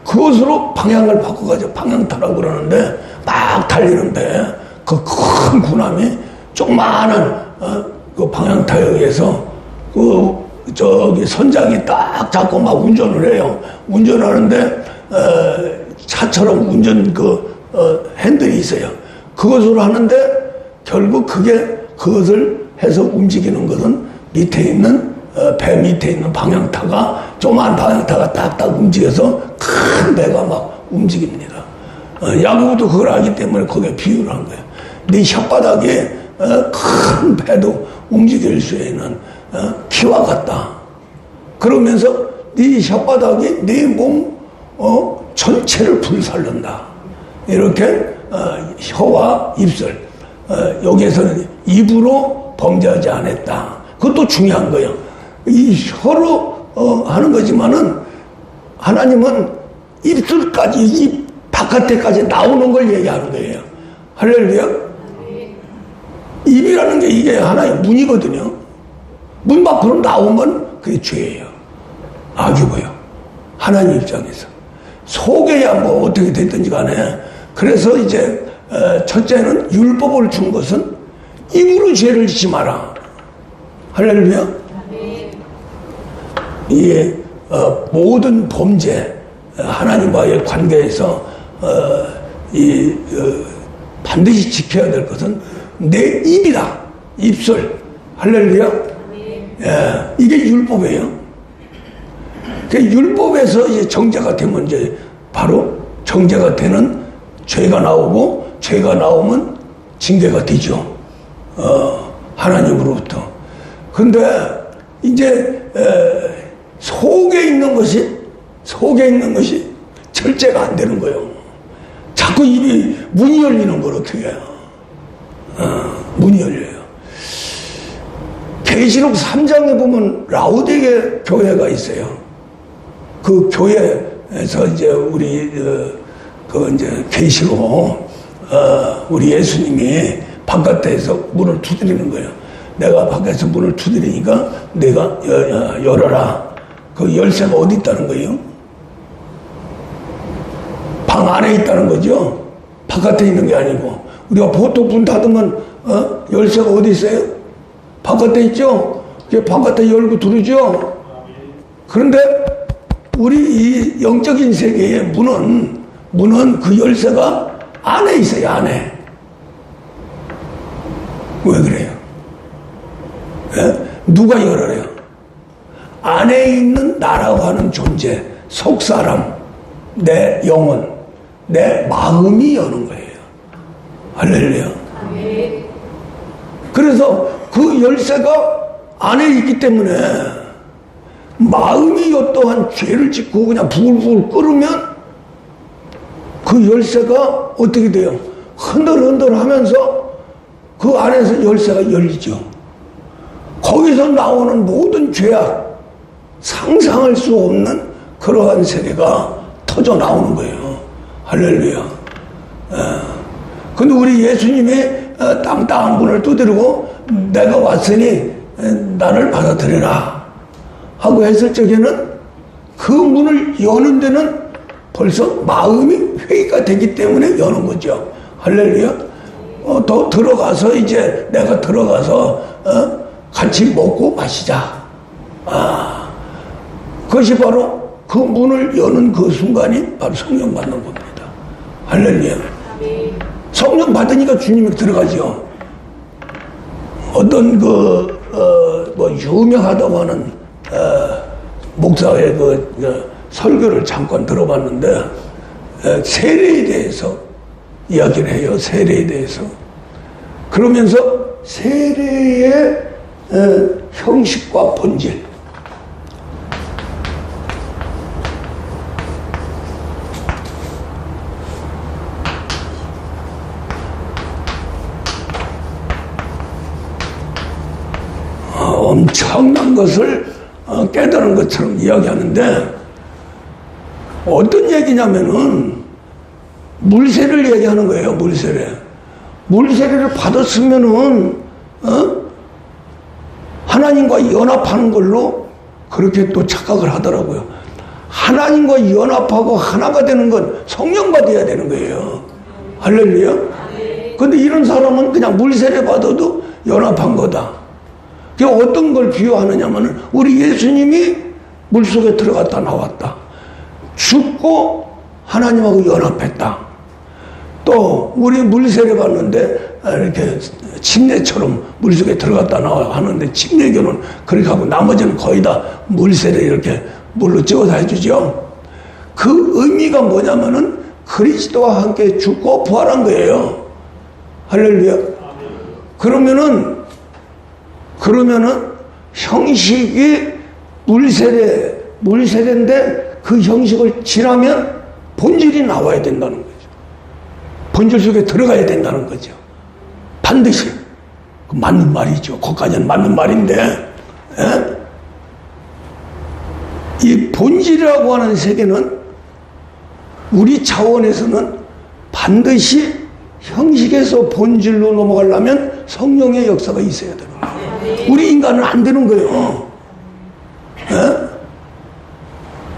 그것으로 방향을 바꿔가지고 방향타라고 그러는데 막 달리는데 그 큰 군함이 조그만한 그 방향타에 의해서 저기 선장이 딱 잡고 막 운전을 해요. 운전하는데 차처럼 운전 핸들이 있어요. 그것으로 하는데 결국 그것을 해서 움직이는 것은 밑에 있는 배 밑에 있는 방향타가 조그만 방향타가 딱딱 움직여서 큰 배가 막 움직입니다. 야고보도 그걸 알기 때문에 거기에 비유를 한 거예요. 네 혓바닥에 큰 배도 움직일 수 있는 키와 같다. 그러면서 네 혓바닥이 네 몸 전체를 불살른다. 이렇게 혀와 입술 여기에서는 입으로 범죄하지 않았다. 그것도 중요한 거예요. 이 혀로 하는 거지만은 하나님은 입술까지 입 바깥에까지 나오는 걸 얘기하는 거예요. 할렐루야. 입이라는 게 이게 하나의 문이거든요. 문 밖으로 나오면 그게 죄예요. 악이고요. 하나님 입장에서 속에야 뭐 어떻게 됐든지 간에. 그래서 이제 첫째는 율법을 준 것은 입으로 죄를 짓지 마라. 할렐루야. 이 모든 범죄 하나님과의 관계에서 반드시 지켜야 될 것은 내 입이다. 입술. 할렐루야. 예, 이게 율법이에요. 그 율법에서 이제 정죄가 되면 이제 바로 정죄가 되는 죄가 나오고 죄가 나오면 징계가 되죠. 하나님으로부터. 근데 이제 속에 있는 것이 절제가 안 되는 거예요. 자꾸 입이 문이 열리는 걸 어떻게 해요? 문이 열려요. 계시록 3장에 보면 라우디게 교회가 있어요. 그 교회에서 이제 우리 이제 계시로 우리 예수님이 바깥에서 문을 두드리는 거예요. 내가 밖에서 문을 두드리니까 내가 열어라. 그 열쇠가 어디 있다는 거예요? 방 안에 있다는 거죠. 바깥에 있는 게 아니고. 우리가 보통 문 닫으면 열쇠가 어디 있어요? 바깥에 있죠. 바깥에 열고 들어오죠. 그런데 우리 이 영적인 세계의 문은 그 열쇠가 안에 있어요. 안에. 왜 그래요? 예? 누가 열어요? 안에 있는 나라고 하는 존재, 속사람, 내 영혼, 내 마음이 여는 거예요. 할렐루야. 그래서 그 열쇠가 안에 있기 때문에 마음이 어떠한 죄를 짓고 그냥 부글부글 끓으면 그 그 열쇠가 어떻게 돼요? 흔들흔들 하면서 그 안에서 열쇠가 열리죠. 거기서 나오는 모든 죄악, 상상할 수 없는 그러한 세계가 터져 나오는 거예요. 할렐루야. 근데 우리 예수님이 땅땅한 문을 두드리고 내가 왔으니 나를 받아들여라 하고 했을 적에는 그 문을 여는 데는 벌써 마음이 회의가 되기 때문에 여는 거죠. 할렐루야. 더 들어가서 이제 내가 들어가서 같이 먹고 마시자. 그것이 바로 그 문을 여는 그 순간이 바로 성령 받는 겁니다. 할렐루야. 성령 받으니까 주님이 들어가죠. 어떤 유명하다고 하는 목사의 설교를 잠깐 들어봤는데 세례에 대해서 이야기를 해요. 세례에 대해서. 그러면서 세례의 형식과 본질, 엄청난 것을 깨달은 것처럼 이야기하는데 어떤 얘기냐면은 물세례를 얘기하는 거예요. 물세례를 받았으면은 하나님과 연합하는 걸로 그렇게 또 착각을 하더라고요. 하나님과 연합하고 하나가 되는 건 성령 받아야 되는 거예요. 할렐루야. 근데 이런 사람은 그냥 물세례 받아도 연합한 거다. 어떤 걸 비유하느냐면은 우리 예수님이 물속에 들어갔다 나왔다. 죽고 하나님하고 연합했다. 또 우리 물세례 받는데 이렇게 침례처럼 물속에 들어갔다 나와 하는데 침례교는 그렇게 하고 나머지는 거의 다 물세례 이렇게 물로 찍어서 해주죠. 그 의미가 뭐냐면은 그리스도와 함께 죽고 부활한 거예요. 할렐루야. 그러면은 형식이 물세례인데 그 형식을 지나면 본질이 나와야 된다는 거죠. 본질 속에 들어가야 된다는 거죠. 반드시. 맞는 말이죠. 거기까지는 맞는 말인데, 이 본질이라고 하는 세계는 우리 차원에서는 반드시 형식에서 본질로 넘어가려면 성령의 역사가 있어야 됩니다. 우리 인간은 안 되는 거예요.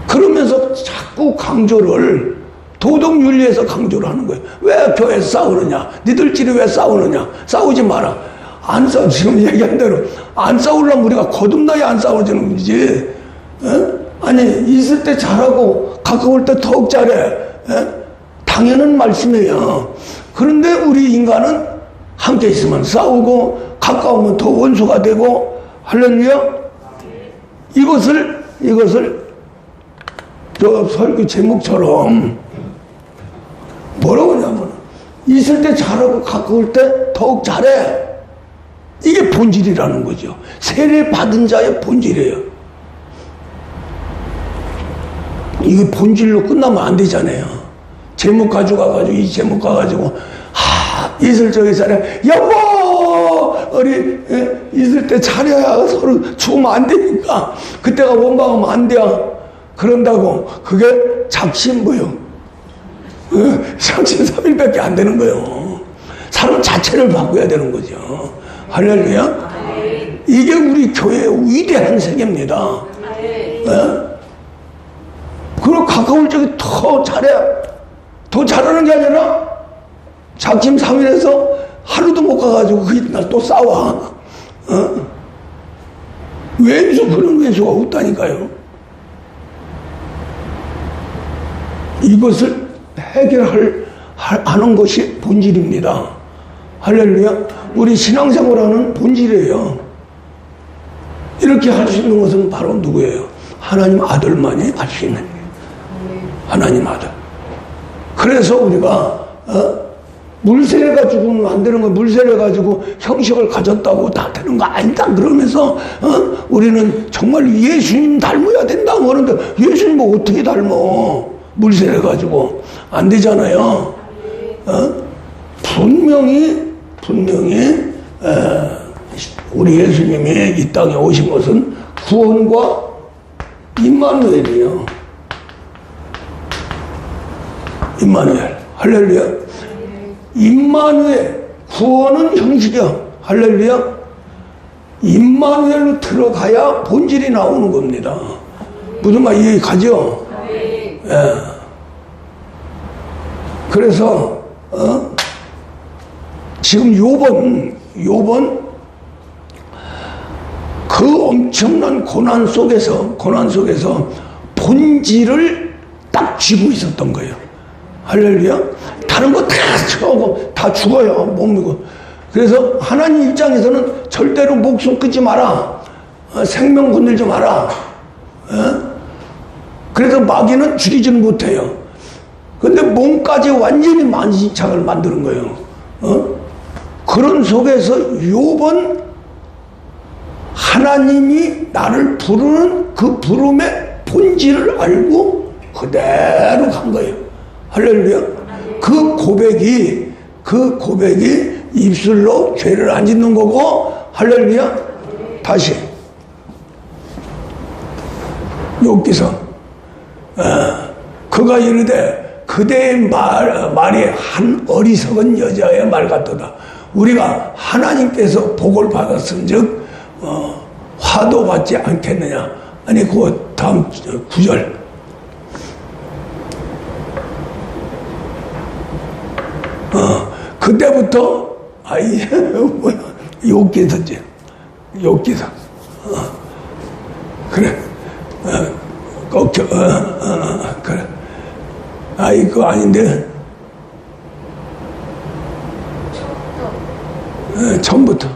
그러면서 자꾸 강조를 도덕윤리에서 강조를 하는 거예요. 왜 교회에서 싸우느냐? 니들끼리 왜 싸우느냐? 싸우지 마라. 안 싸우, 지금 얘기한 대로 안 싸우려면 우리가 거듭나야 안 싸워지는 거지. 아니, 있을 때 잘하고 가까울 때 더욱 잘해. 당연한 말씀이에요. 그런데 우리 인간은 함께 있으면 싸우고 가까우면 더 원수가 되고. 할렐루야. 이것을 저 설교 제목처럼 뭐라고 하냐면 있을 때 잘하고 가까울 때 더욱 잘해. 이게 본질이라는 거죠. 세례 받은 자의 본질이에요. 이게 본질로 끝나면 안 되잖아요. 제목 가져가가지고 이 제목 가가지고 있을 적에 잘해. 여보 우리 있을 때 잘해야 서로 죽으면 안 되니까 그때가 원망하면 안 돼요. 그런다고 그게 작심부요. 작심 3일밖에 안 되는 거예요. 사람 자체를 바꿔야 되는 거죠. 할렐루야. 이게 우리 교회의 위대한 세계입니다. 그리고 가까울 적에 더 잘해. 더 잘하는 게 아니라 작심 3일에서 하루도 못 가가지고 그 이튿날 또 싸워. 그런 왼수가 없다니까요. 이것을 하는 것이 본질입니다. 할렐루야. 우리 신앙생활하는 본질이에요. 이렇게 할 수 있는 것은 바로 누구예요? 하나님 아들만이 할 수 있는 거예요. 하나님 아들. 그래서 우리가 물세례 가지고는 안 되는 거, 물세례 가지고 형식을 가졌다고 다 되는 거 아니다 그러면서 우리는 정말 예수님 닮아야 된다고 하는데 예수님을 어떻게 닮아? 물세례 가지고 안 되잖아요. 분명히 우리 예수님이 이 땅에 오신 것은 구원과 임마누엘이에요. 임마누엘. 할렐루야. 임마누엘. 구원은 형식이야. 할렐루야. 임마누엘로 들어가야 본질이 나오는 겁니다. 무슨 말 이해 가죠? 예. 그래서 지금 요번 그 엄청난 고난 속에서 본질을 딱 쥐고 있었던 거예요. 할렐루야. 다른 거 다 쳐오고 다 죽어요. 못 믿고. 그래서 하나님 입장에서는 절대로 목숨 끊지 마라. 생명 건들지 마라. 그래서 마귀는 죽이지는 못해요. 근데 몸까지 완전히 만신창을 만드는 거예요. 그런 속에서 욥은 하나님이 나를 부르는 그 부름의 본질을 알고 그대로 간 거예요. 할렐루야. 그 고백이 입술로 죄를 안 짓는 거고, 할렐루야. 다시 욥기서 그가 이르되 그대의 말이 한 어리석은 여자의 말 같도다. 우리가 하나님께서 복을 받았은즉 화도 받지 않겠느냐. 아니 그 다음 9절. 그때부터 뭐야 욥기서지. 욥기서. 그래. 꼭 그래. 이거 아닌데. 처음부터.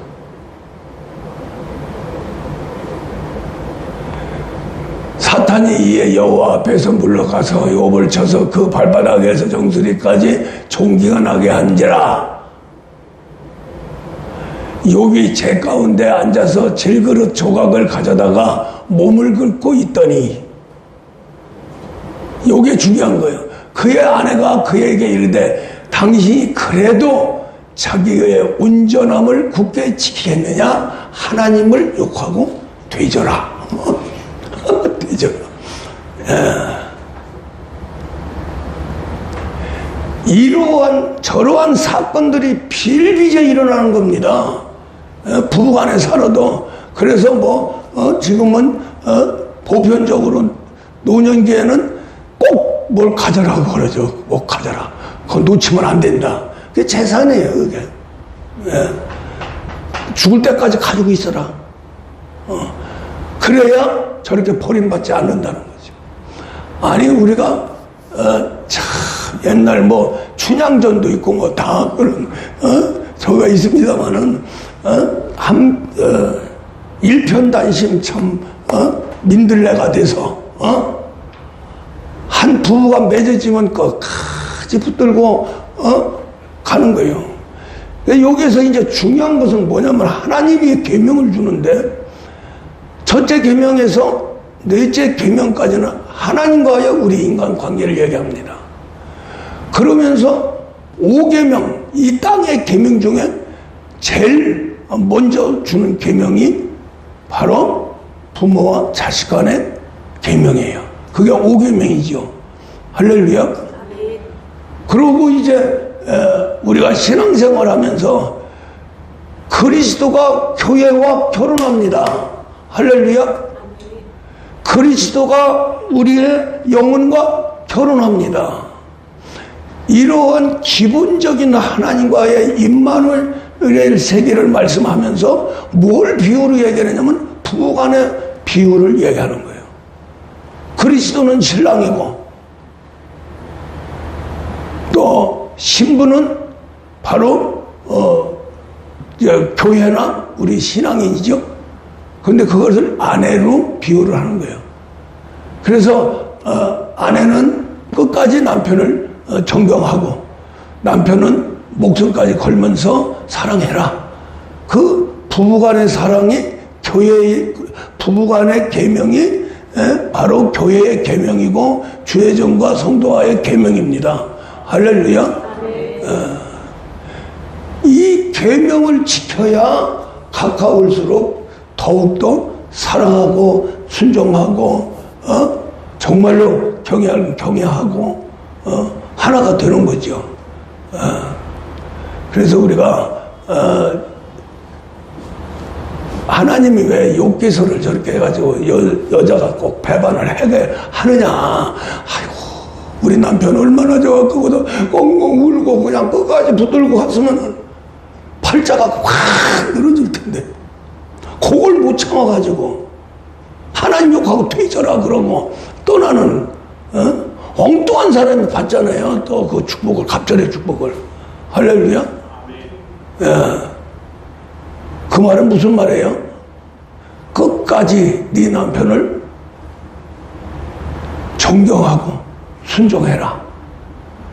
사탄이 이에 여호와 앞에서 물러가서 욥을 쳐서 그 발바닥에서 정수리까지 총기가 나게 한지라. 욥이 제 가운데 앉아서 질그릇 조각을 가져다가 몸을 긁고 있더니, 요게 중요한 거예요. 그의 아내가 그에게 이르되 당신이 그래도 자기의 온전함을 굳게 지키겠느냐? 하나님을 욕하고 되져라. 되져라. 이러한 저러한 사건들이 비일비재 일어나는 겁니다. 부부간에 살아도. 그래서 지금은 보편적으로 노년기에는 꼭 뭘 가져라고 그러죠. 뭐 가져라. 그거 놓치면 안 된다. 그게 재산이에요, 그게. 죽을 때까지 가지고 있어라. 그래야 저렇게 버림받지 않는다는 거죠. 아니, 우리가, 참, 옛날 춘향전도 있고 다 그런, 저가 있습니다만은, 일편단심 참, 민들레가 돼서, 한 부부가 맺어지면 끝까지 붙들고 가는 거예요. 여기에서 이제 중요한 것은 뭐냐면 하나님이 계명을 주는데, 첫째 계명에서 넷째 계명까지는 하나님과의 우리 인간 관계를 얘기합니다. 그러면서 5계명, 이 땅의 계명 중에 제일 먼저 주는 계명이 바로 부모와 자식 간의 계명이에요. 그게 5계명이죠. 할렐루야. 그러고 이제 우리가 신앙생활 하면서 그리스도가 교회와 결혼합니다. 할렐루야. 그리스도가 우리의 영혼과 결혼합니다. 이러한 기본적인 하나님과의 임마누엘 세계를 말씀하면서 뭘 비유로 얘기하냐면 부부간의 비유를 얘기하는 거예요. 그리스도는 신랑이고 또 신부는 바로 교회나 우리 신앙인이죠. 그런데 그것을 아내로 비유를 하는 거예요. 그래서 아내는 끝까지 남편을 존경하고 남편은 목숨까지 걸면서 사랑해라. 그 부부간의 사랑이 교회의 부부간의 계명이 바로 교회의 계명이고 주의정과 성도와의 계명입니다. 할렐루야. 이 계명을 지켜야 가까울수록 더욱더 사랑하고 순종하고 정말로 경외하고 하나가 되는 거죠. 그래서 우리가 하나님이 왜 욥기서를 저렇게 해가지고 여자가 꼭 배반을 하느냐. 아이고, 우리 남편 얼마나 좋았고 꽁꽁 울고 그냥 끝까지 붙들고 갔으면 팔자가 확 늘어질 텐데 그걸 못 참아가지고 하나님 욕하고 퇴절하 그러고 떠나는 엉뚱한 사람이 받잖아요. 또 그 축복을, 갑절의 축복을. 할렐루야. 그 말은 무슨 말이에요? 끝까지 네 남편을 존경하고 순종해라.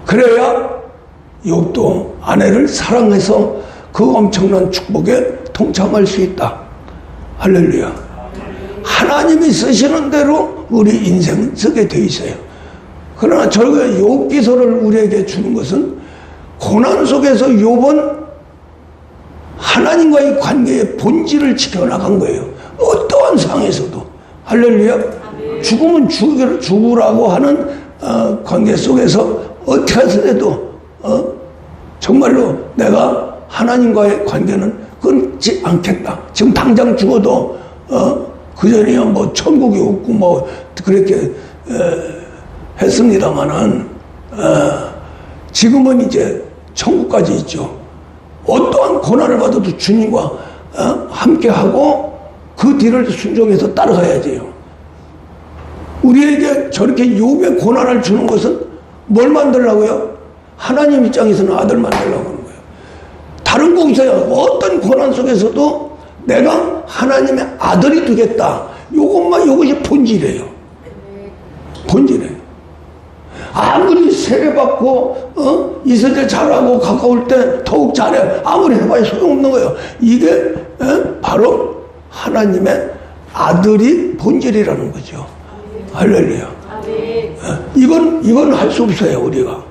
그래야 욥도 아내를 사랑해서 그 엄청난 축복에 동참할 수 있다. 할렐루야. 하나님이 쓰시는 대로 우리 인생은 쓰게 돼 있어요. 그러나 저희가 욥기서를 우리에게 주는 것은 고난 속에서 욥은 하나님과의 관계의 본질을 지켜나간 거예요. 어떠한 상황에서도. 할렐루야. 죽으면 죽으라고 하는 관계 속에서 어떻게 해서라도 정말로 내가 하나님과의 관계는 끊지 않겠다. 지금 당장 죽어도 그 전에야 뭐 천국이 없고 뭐 그렇게 했습니다마는 지금은 이제 천국까지 있죠. 어떠한 고난을 받아도 주님과 함께하고 그 뒤를 순종해서 따라가야지요. 우리에게 저렇게 욥의 고난을 주는 것은 뭘 만들려고요? 하나님 입장에서는 아들 만들려고 하는 거예요. 다른 거 없어요. 어떤 고난 속에서도 내가 하나님의 아들이 되겠다. 이것이 본질이에요. 본질이에요. 아무리 세례받고 이스라엘 잘하고 가까울 때 더욱 잘해. 아무리 해봐야 소용없는 거예요. 이게 바로 하나님의 아들이 본질이라는 거죠. 할렐루야. 이건 할 수 없어요, 우리가.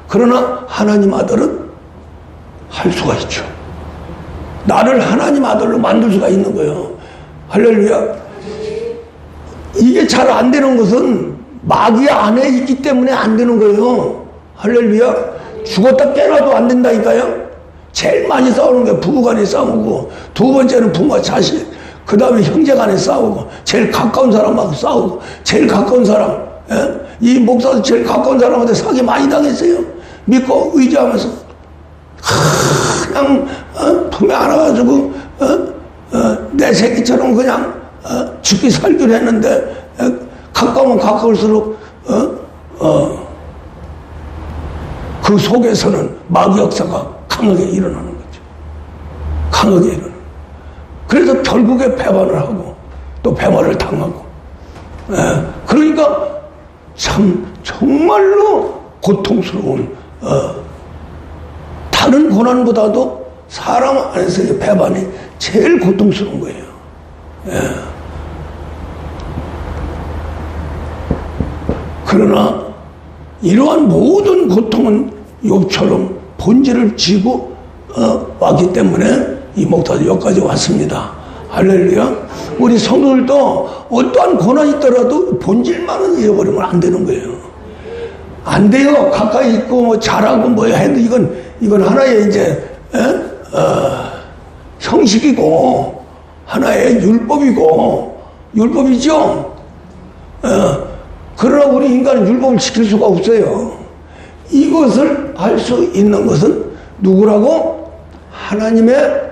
그러나 하나님 아들은 할 수가 있죠. 나를 하나님 아들로 만들 수가 있는 거예요. 할렐루야. 이게 잘 안 되는 것은 마귀 안에 있기 때문에 안 되는 거예요. 할렐루야. 죽었다 깨어나도 안 된다니까요. 제일 많이 싸우는 게 부부간에 싸우고, 두 번째는 부모와 자식, 그 다음에 형제간에 싸우고, 제일 가까운 사람하고 싸우고, 제일 가까운 사람, 이 목사도 제일 가까운 사람한테 사기 많이 당했어요. 믿고 의지하면서 그냥 품에 안아가지고 내 새끼처럼 그냥 죽기 살기로 했는데 가까우면 가까울수록 그 속에서는 마귀 역사가 강하게 일어나는 거죠. 강하게 일어나는. 그래서 결국에 배반을 하고 또 배반을 당하고. 그러니까 참 정말로 고통스러운 다른 고난보다도 사람 안에서의 배반이 제일 고통스러운 거예요. 그러나 이러한 모든 고통은 욥처럼 본질을 지고 왔기 때문에 이 목사도 여기까지 왔습니다. 할렐루야. 우리 성도들도 어떠한 고난이 있더라도 본질만은 잃어버리면 안 되는 거예요. 안 돼요. 가까이 있고 뭐 잘하고 뭐 해도 이건 하나의 이제 형식이고 하나의 율법이죠. 그러나 우리 인간은 율법을 지킬 수가 없어요. 이것을 할 수 있는 것은 누구라고? 하나님의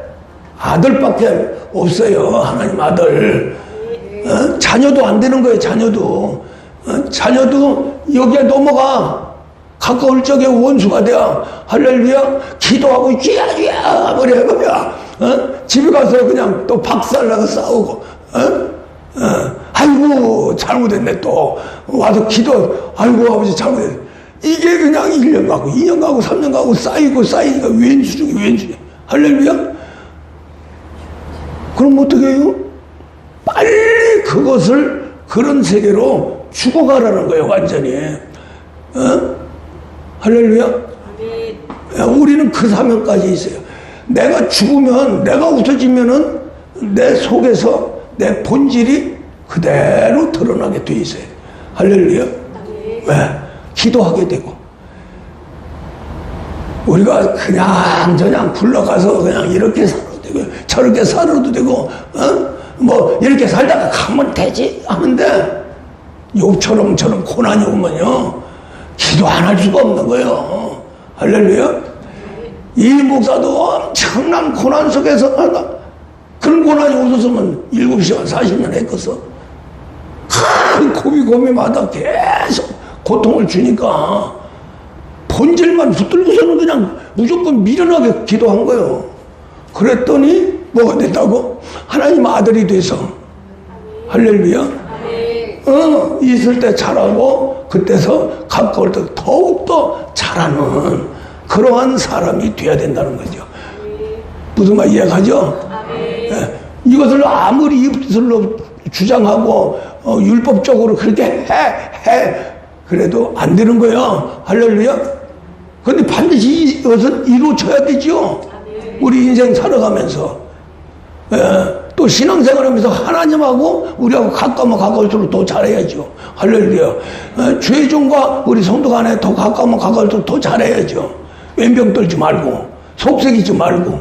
아들밖에 없어요. 하나님 아들. 자녀도 안 되는 거예요. 자녀도 여기에 넘어가. 가까울 적에 원수가 돼야. 할렐루야. 기도하고 쥐야 버려. 집에 가서 그냥 또 박살나서 싸우고. 아이고 잘못했네. 또 와서 기도. 아이고 아버지 잘못했네. 이게 그냥 1년 가고 2년 가고 3년 가고 쌓이니까 왼수 중에 왼수. 할렐루야. 그럼 어떻게 해요? 빨리 그것을 그런 세계로 죽어가라는 거예요. 완전히. 할렐루야. 우리는 그 사명까지 있어요. 내가 죽으면, 내가 없어지면은 내 속에서 내 본질이 그대로 드러나게 돼 있어요. 할렐루야. 왜? 기도하게 되고. 우리가 그냥 굴러가서 그냥 이렇게 살아도 되고, 저렇게 살아도 되고, 뭐, 이렇게 살다가 가면 되지 하는데, 욥처럼 저런 고난이 오면요, 기도 안 할 수가 없는 거예요. 할렐루야. 이 목사도 엄청난 고난 속에서 그런 고난이 없었으면 7시간 40년 했겠어. 큰 고비고비마다 계속 고통을 주니까 본질만 붙들고서는 그냥 무조건 미련하게 기도한 거예요. 그랬더니 뭐가 됐다고? 하나님 아들이 돼서. 할렐루야. 있을 때 자라고 그때서 가까울 때 더욱더 자라는 그러한 사람이 돼야 된다는 거죠. 무슨 말 이해가죠? 예, 이것을 아무리 입술로 주장하고 율법적으로 그렇게 해 그래도 안 되는 거예요. 할렐루야. 그런데 반드시 이것은 이루어져야 되죠. 우리 인생 살아가면서. 예, 또 신앙생활하면서 하나님하고 우리하고 가까우면 가까울수록 더 잘해야죠. 할렐루야. 죄종과 우리 성도 간에 더 가까우면 가까울수록 더 잘해야죠. 왼병 떨지 말고 속색이지 말고.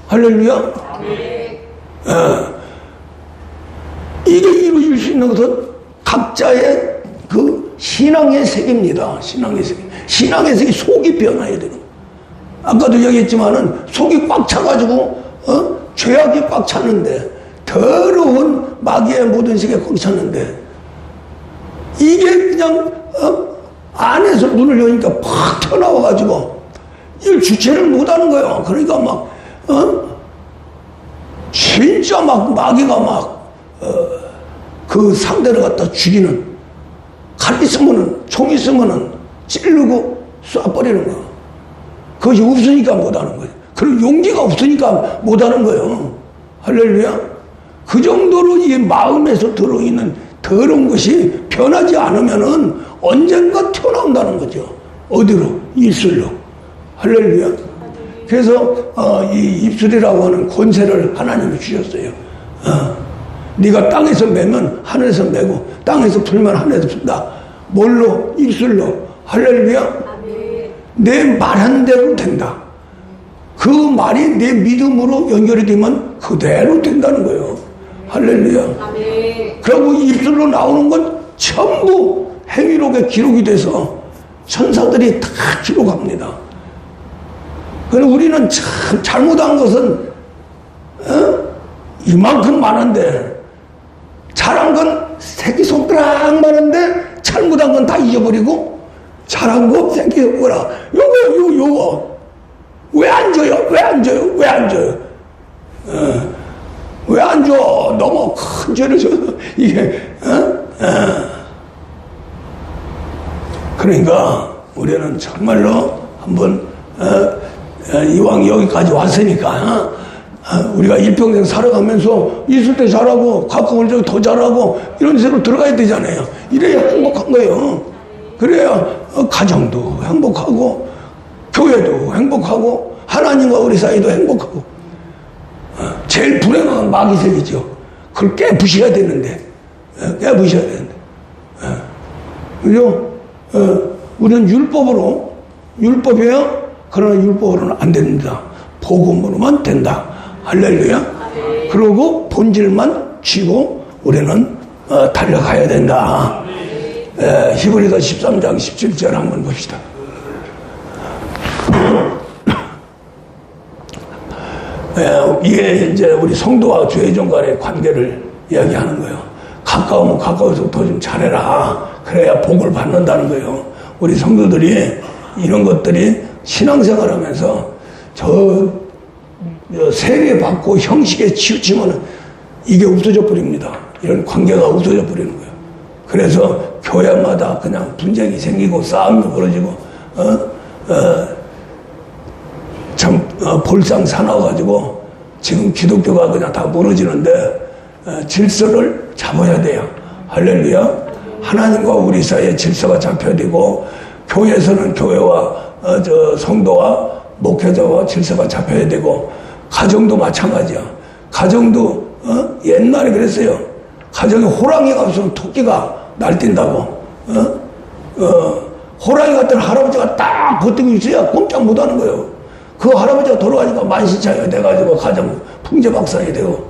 할렐루야. 이게 이루어질 수 있는 것은 각자의 그 신앙의 색입니다. 신앙의 색. 신앙의 색이 속이 변화해야 되는 거예요. 아까도 얘기했지만은 속이 꽉 차가지고 죄악이 꽉 찼는데, 더러운 마귀의 모든 식에 꽉 찼는데, 이게 그냥 안에서 문을 여니까 팍 튀어나와가지고 이걸 주체를 못하는 거예요. 그러니까 막 진짜 막 마귀가 막 그 상대를 갖다 죽이는, 칼 있으면은 총 있으면은 찌르고 쏴버리는 거. 그것이 없으니까 못하는 거예요. 그런 용기가 없으니까 못하는 거예요. 할렐루야. 그 정도로 이 마음에서 들어있는 더러운 것이 변하지 않으면은 언젠가 튀어나온다는 거죠. 어디로? 입술로. 할렐루야. 그래서 이 입술이라고 하는 권세를 하나님이 주셨어요. 네가 땅에서 매면 하늘에서 매고, 땅에서 풀면 하늘에서 푼다. 뭘로? 입술로. 할렐루야. 내 말한 대로 된다. 그 말이 내 믿음으로 연결이 되면 그대로 된다는 거예요. 할렐루야. 그리고 입술로 나오는 건 전부 행위록에 기록이 돼서 천사들이 다 기록합니다. 그런데 우리는 참 잘못한 것은 이만큼 많은데, 잘한 건 새끼손가락 많은데 잘못한 건 다 잊어버리고, 잘한 거 새끼손가락 요거 왜 안 줘요? 왜 안 줘요? 왜 안 줘요? 왜 안 줘? 너무 큰 죄를 져서 이게 그러니까 우리는 정말로 한번 이왕 여기까지 왔으니까 우리가 일평생 살아가면서 있을 때 잘하고 가까울 때 더 잘하고 이런 식으로 들어가야 되잖아요. 이래야 행복한 거예요. 그래야 가정도 행복하고 교회도 행복하고 하나님과 우리 사이도 행복하고. 제일 불행한 건 마귀색이죠. 그걸 깨부셔야 되는데, 깨부셔야 되는데. 그죠? 우리는 율법이에요. 그러나 율법으로는 안 됩니다. 복음으로만 된다. 할렐루야. 그러고 본질만 쥐고 우리는 달려가야 된다. 히브리서 13장 17절 한번 봅시다. 이게 이제 우리 성도와 죄종 간의 관계를 이야기하는 거예요. 가까우면 가까워서 더 좀 잘해라. 그래야 복을 받는다는 거예요. 우리 성도들이 이런 것들이 신앙생활 하면서 세례 받고 형식에 치우치면 이게 없어져 버립니다. 이런 관계가 없어져 버리는 거예요. 그래서 교회마다 그냥 분쟁이 생기고 싸움이 벌어지고 볼상 사나워가지고 지금 기독교가 그냥 다 무너지는데 질서를 잡아야 돼요. 할렐루야. 하나님과 우리 사이에 질서가 잡혀야 되고 교회에서는 교회와 성도와 목회자와 질서가 잡혀야 되고, 가정도 마찬가지야. 가정도 옛날에 그랬어요. 가정에 호랑이가 없으면 토끼가 날뛴다고. 호랑이 같은 할아버지가 딱 버티고 있어야 꼼짝 못하는 거예요. 그 할아버지가 돌아가니까 만신창이가 돼가지고 가정 풍제박산이 되고,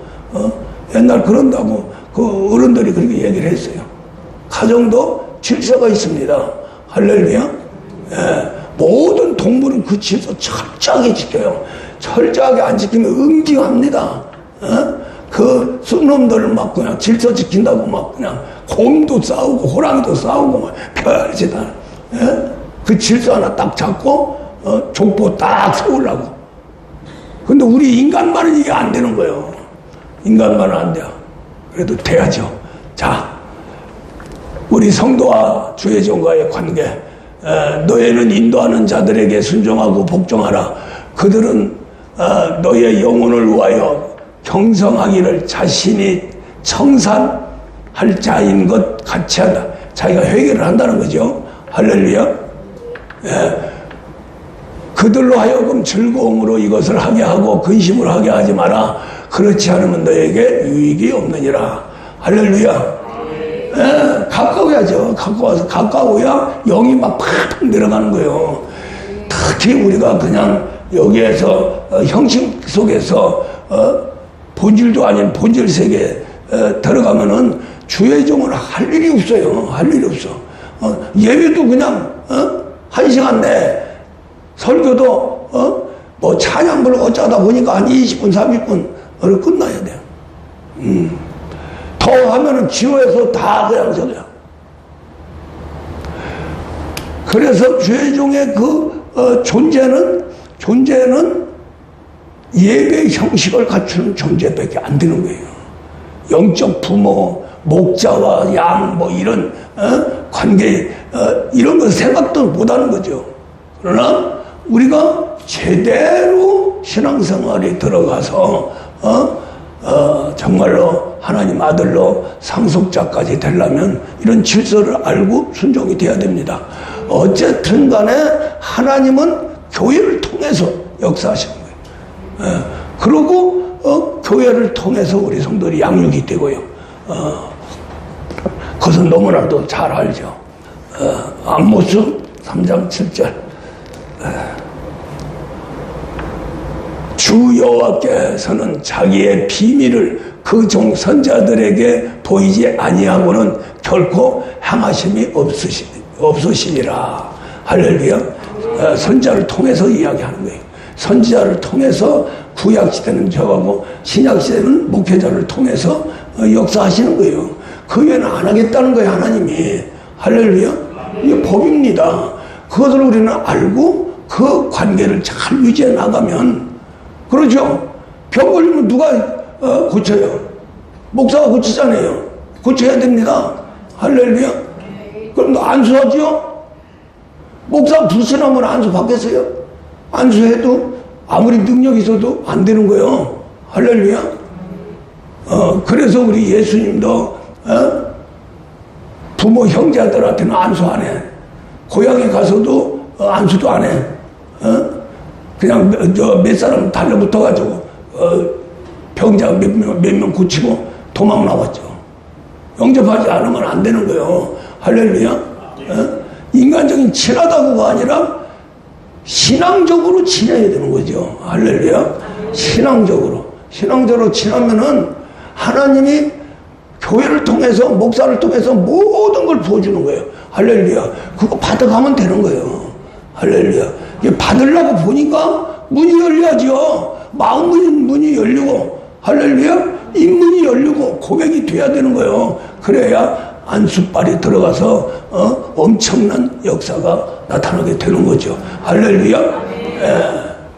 옛날 그런다고 그 어른들이 그렇게 얘기를 했어요. 가정도 질서가 있습니다. 할렐루야. 예, 모든 동물은 그 질서 철저하게 지켜요. 철저하게 안 지키면 응징합니다. 그 쑥놈들을 막 그냥 질서 지킨다고 막 그냥 곰도 싸우고 호랑이도 싸우고 막 별짓다. 그 질서 하나 딱 잡고 족보 딱 세우려고. 근데 우리 인간만은 이게 안 되는 거예요. 인간만은 안 돼요. 그래도 돼야죠. 자, 우리 성도와 주의 종과의 관계. 너희는 인도하는 자들에게 순종하고 복종하라. 그들은 너희의 영혼을 위하여 경성하기를 자신이 청산할 자인 것 같이 한다. 자기가 회개를 한다는 거죠. 할렐루야. 그들로 하여금 즐거움으로 이것을 하게 하고 근심을 하게 하지 마라. 그렇지 않으면 너에게 유익이 없느니라. 할렐루야. 가까워야죠. 가까워야 영이 막 팍팍 내려가는 거예요. 특히 우리가 그냥 여기에서 형식 속에서 본질도 아닌 본질 세계에 들어가면은 주의 종을 할 일이 없어요. 할 일이 없어. 예배도 그냥 1시간 내, 설교도 뭐 찬양 부르고 어쩌다 보니까 한 20분 30분 끝나야 돼요. 더 하면은 지루해서 다 그냥 저거야. 그래서 주의 종의 그 존재는 예배 형식을 갖추는 존재밖에 안 되는 거예요. 영적 부모, 목자와 양, 뭐 이런 관계, 이런 거 생각도 못하는 거죠. 그러나 우리가 제대로 신앙생활에 들어가서 정말로 하나님 아들로 상속자까지 되려면 이런 질서를 알고 순종이 돼야 됩니다. 어쨌든 간에 하나님은 교회를 통해서 역사하시는 거예요. 그리고 교회를 통해서 우리 성도들이 양육이 되고요. 그것은 너무나도 잘 알죠. 암모스 3장 7절. 주 여호와께서는 자기의 비밀을 그 종 선자들에게 보이지 아니하고는 결코 행하심이 없으시니라. 할렐루야. 선자를 통해서 이야기하는 거예요. 선지자를 통해서 구약시대는 저하고 신약시대는 목회자를 통해서 역사하시는 거예요. 그 외에는 안 하겠다는 거예요, 하나님이. 할렐루야. 이게 법입니다. 그것을 우리는 알고 그 관계를 잘 유지해 나가면, 그렇죠? 병 걸리면 누가 고쳐요? 목사가 고치잖아요. 고쳐야 됩니다. 할렐루야. 그럼 너 안수하죠? 목사 불신하면 안수 받겠어요? 안수해도 아무리 능력이 있어도 안 되는 거예요. 할렐루야. 그래서 우리 예수님도 부모 형제들한테는 안수 안 해. 고향에 가서도 안수도 안 해. 그냥 몇 사람 달려붙어가지고 병자 몇 명 고치고 도망 나왔죠. 영접하지 않으면 안 되는 거예요. 할렐루야. 인간적인 친하다고가 아니라 신앙적으로 친해야 되는 거죠. 할렐루야. 신앙적으로 친하면은 하나님이 교회를 통해서, 목사를 통해서 모든 걸 부어주는 거예요. 할렐루야. 그거 받아가면 되는 거예요. 할렐루야. 받으려고 보니까 문이 열려야죠. 마음 문이 열리고, 할렐루야. 입문이 열리고 고백이 돼야 되는 거예요. 그래야 안수빨이 들어가서 엄청난 역사가 나타나게 되는 거죠. 할렐루야.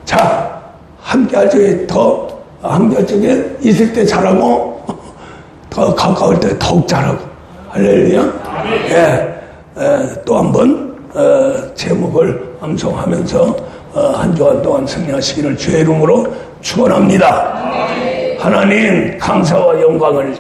자, 함께할 적에 함께할 적에 있을 때 잘하고 더 가까울 때 더욱 잘하고. 할렐루야. 또 한 번 제목을 암송하면서 한 주간 동안 승리하시기를 주의 이름으로 축원합니다. 하나님, 감사와 영광을